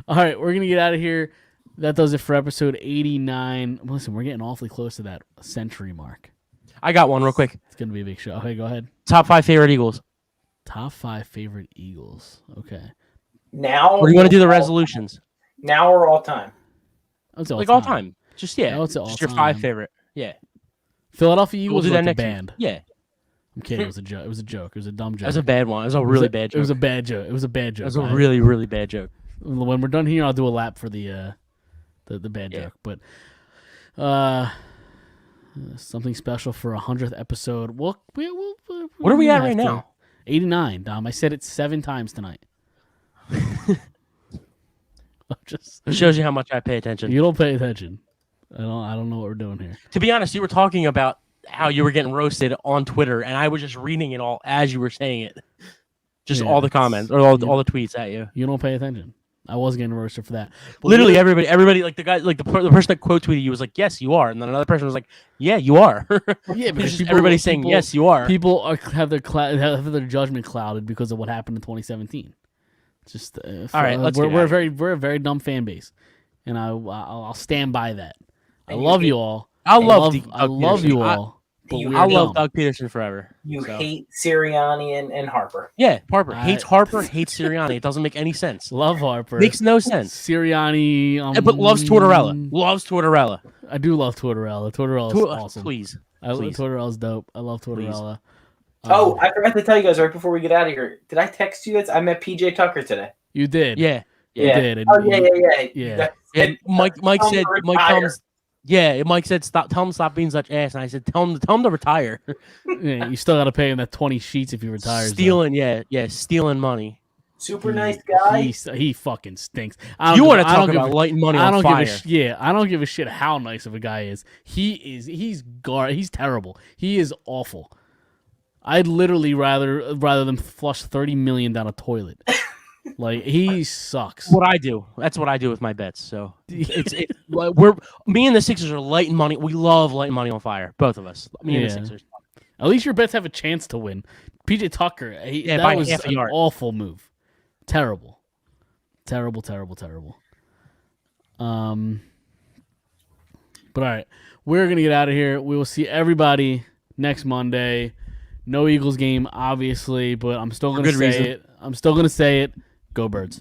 All right, we're gonna get out of here. That does it for episode 89. Listen, we're getting awfully close to that century mark. I got one real quick. It's gonna be a big show. Okay, go ahead. Top 5 favorite Eagles. Top 5 favorite Eagles. Okay. Now. Or do you want to do the resolutions? Now or all time? All time. Just just your 5 favorite. Yeah. Philadelphia Eagles. We'll do that next band. Yeah. I'm kidding. It was a joke. It was a joke. It was a dumb joke. It was a bad one. It was a really bad joke. It was a bad joke. It was a bad joke. It was a really, really bad joke. When we're done here, I'll do a lap for the bad joke. But something special for 100th episode. We'll what are we at right now? 89, Dom. I said it 7 times tonight. It shows you how much I pay attention. You don't pay attention. I don't know what we're doing here. To be honest, you were talking about how you were getting roasted on Twitter, and I was just reading it all as you were saying it. Just all the comments or all the tweets at you. You don't pay attention. I was getting roasted for that. But literally, everybody, like the guy, like the person that quote tweeted you was like, "Yes, you are," and then another person was like, "Yeah, you are." Yeah, because everybody's saying, "Yes, you are." People have their judgment clouded because of what happened in 2017. Just all right, we're a very dumb fan base, and I'll stand by that. I love you all. I love you all. I love Doug Peterson forever. You hate Sirianni and Harper. Yeah, Harper hates Sirianni. It doesn't make any sense. Love Harper. Makes no sense. Sirianni, but loves Tortorella. Loves Tortorella. I do love Tortorella. Tortorella's awesome. Please. Tortorella's dope. I love Tortorella. I forgot to tell you guys right before we get out of here. Did I text you guys? I met PJ Tucker today. You did. Yeah. You did. Yeah. And Mike said Mike comes. Yeah, Mike said, tell him to stop being such ass. And I said, tell him to retire. Yeah, you still got to pay him that 20 sheets if he retires. Stealing money. Super nice guy. He fucking stinks. You want to talk about lighting money on fire. I don't give a shit how nice of a guy is. He's terrible. He is awful. I'd literally rather them flush $30 million down a toilet Like he sucks. What I do. That's what I do with my bets. So we're me and the Sixers are lighting money. We love lighting money on fire. Both of us. Me and the Yeah. Sixers. At least your bets have a chance to win. PJ Tucker, Yeah, that by was half a an yard. awful move. Terrible. Terrible. But all right, we're gonna get out of here. We will see everybody next Monday. No Eagles game, obviously, but I'm still gonna good say reason. it. I'm still gonna say it. Go Birds.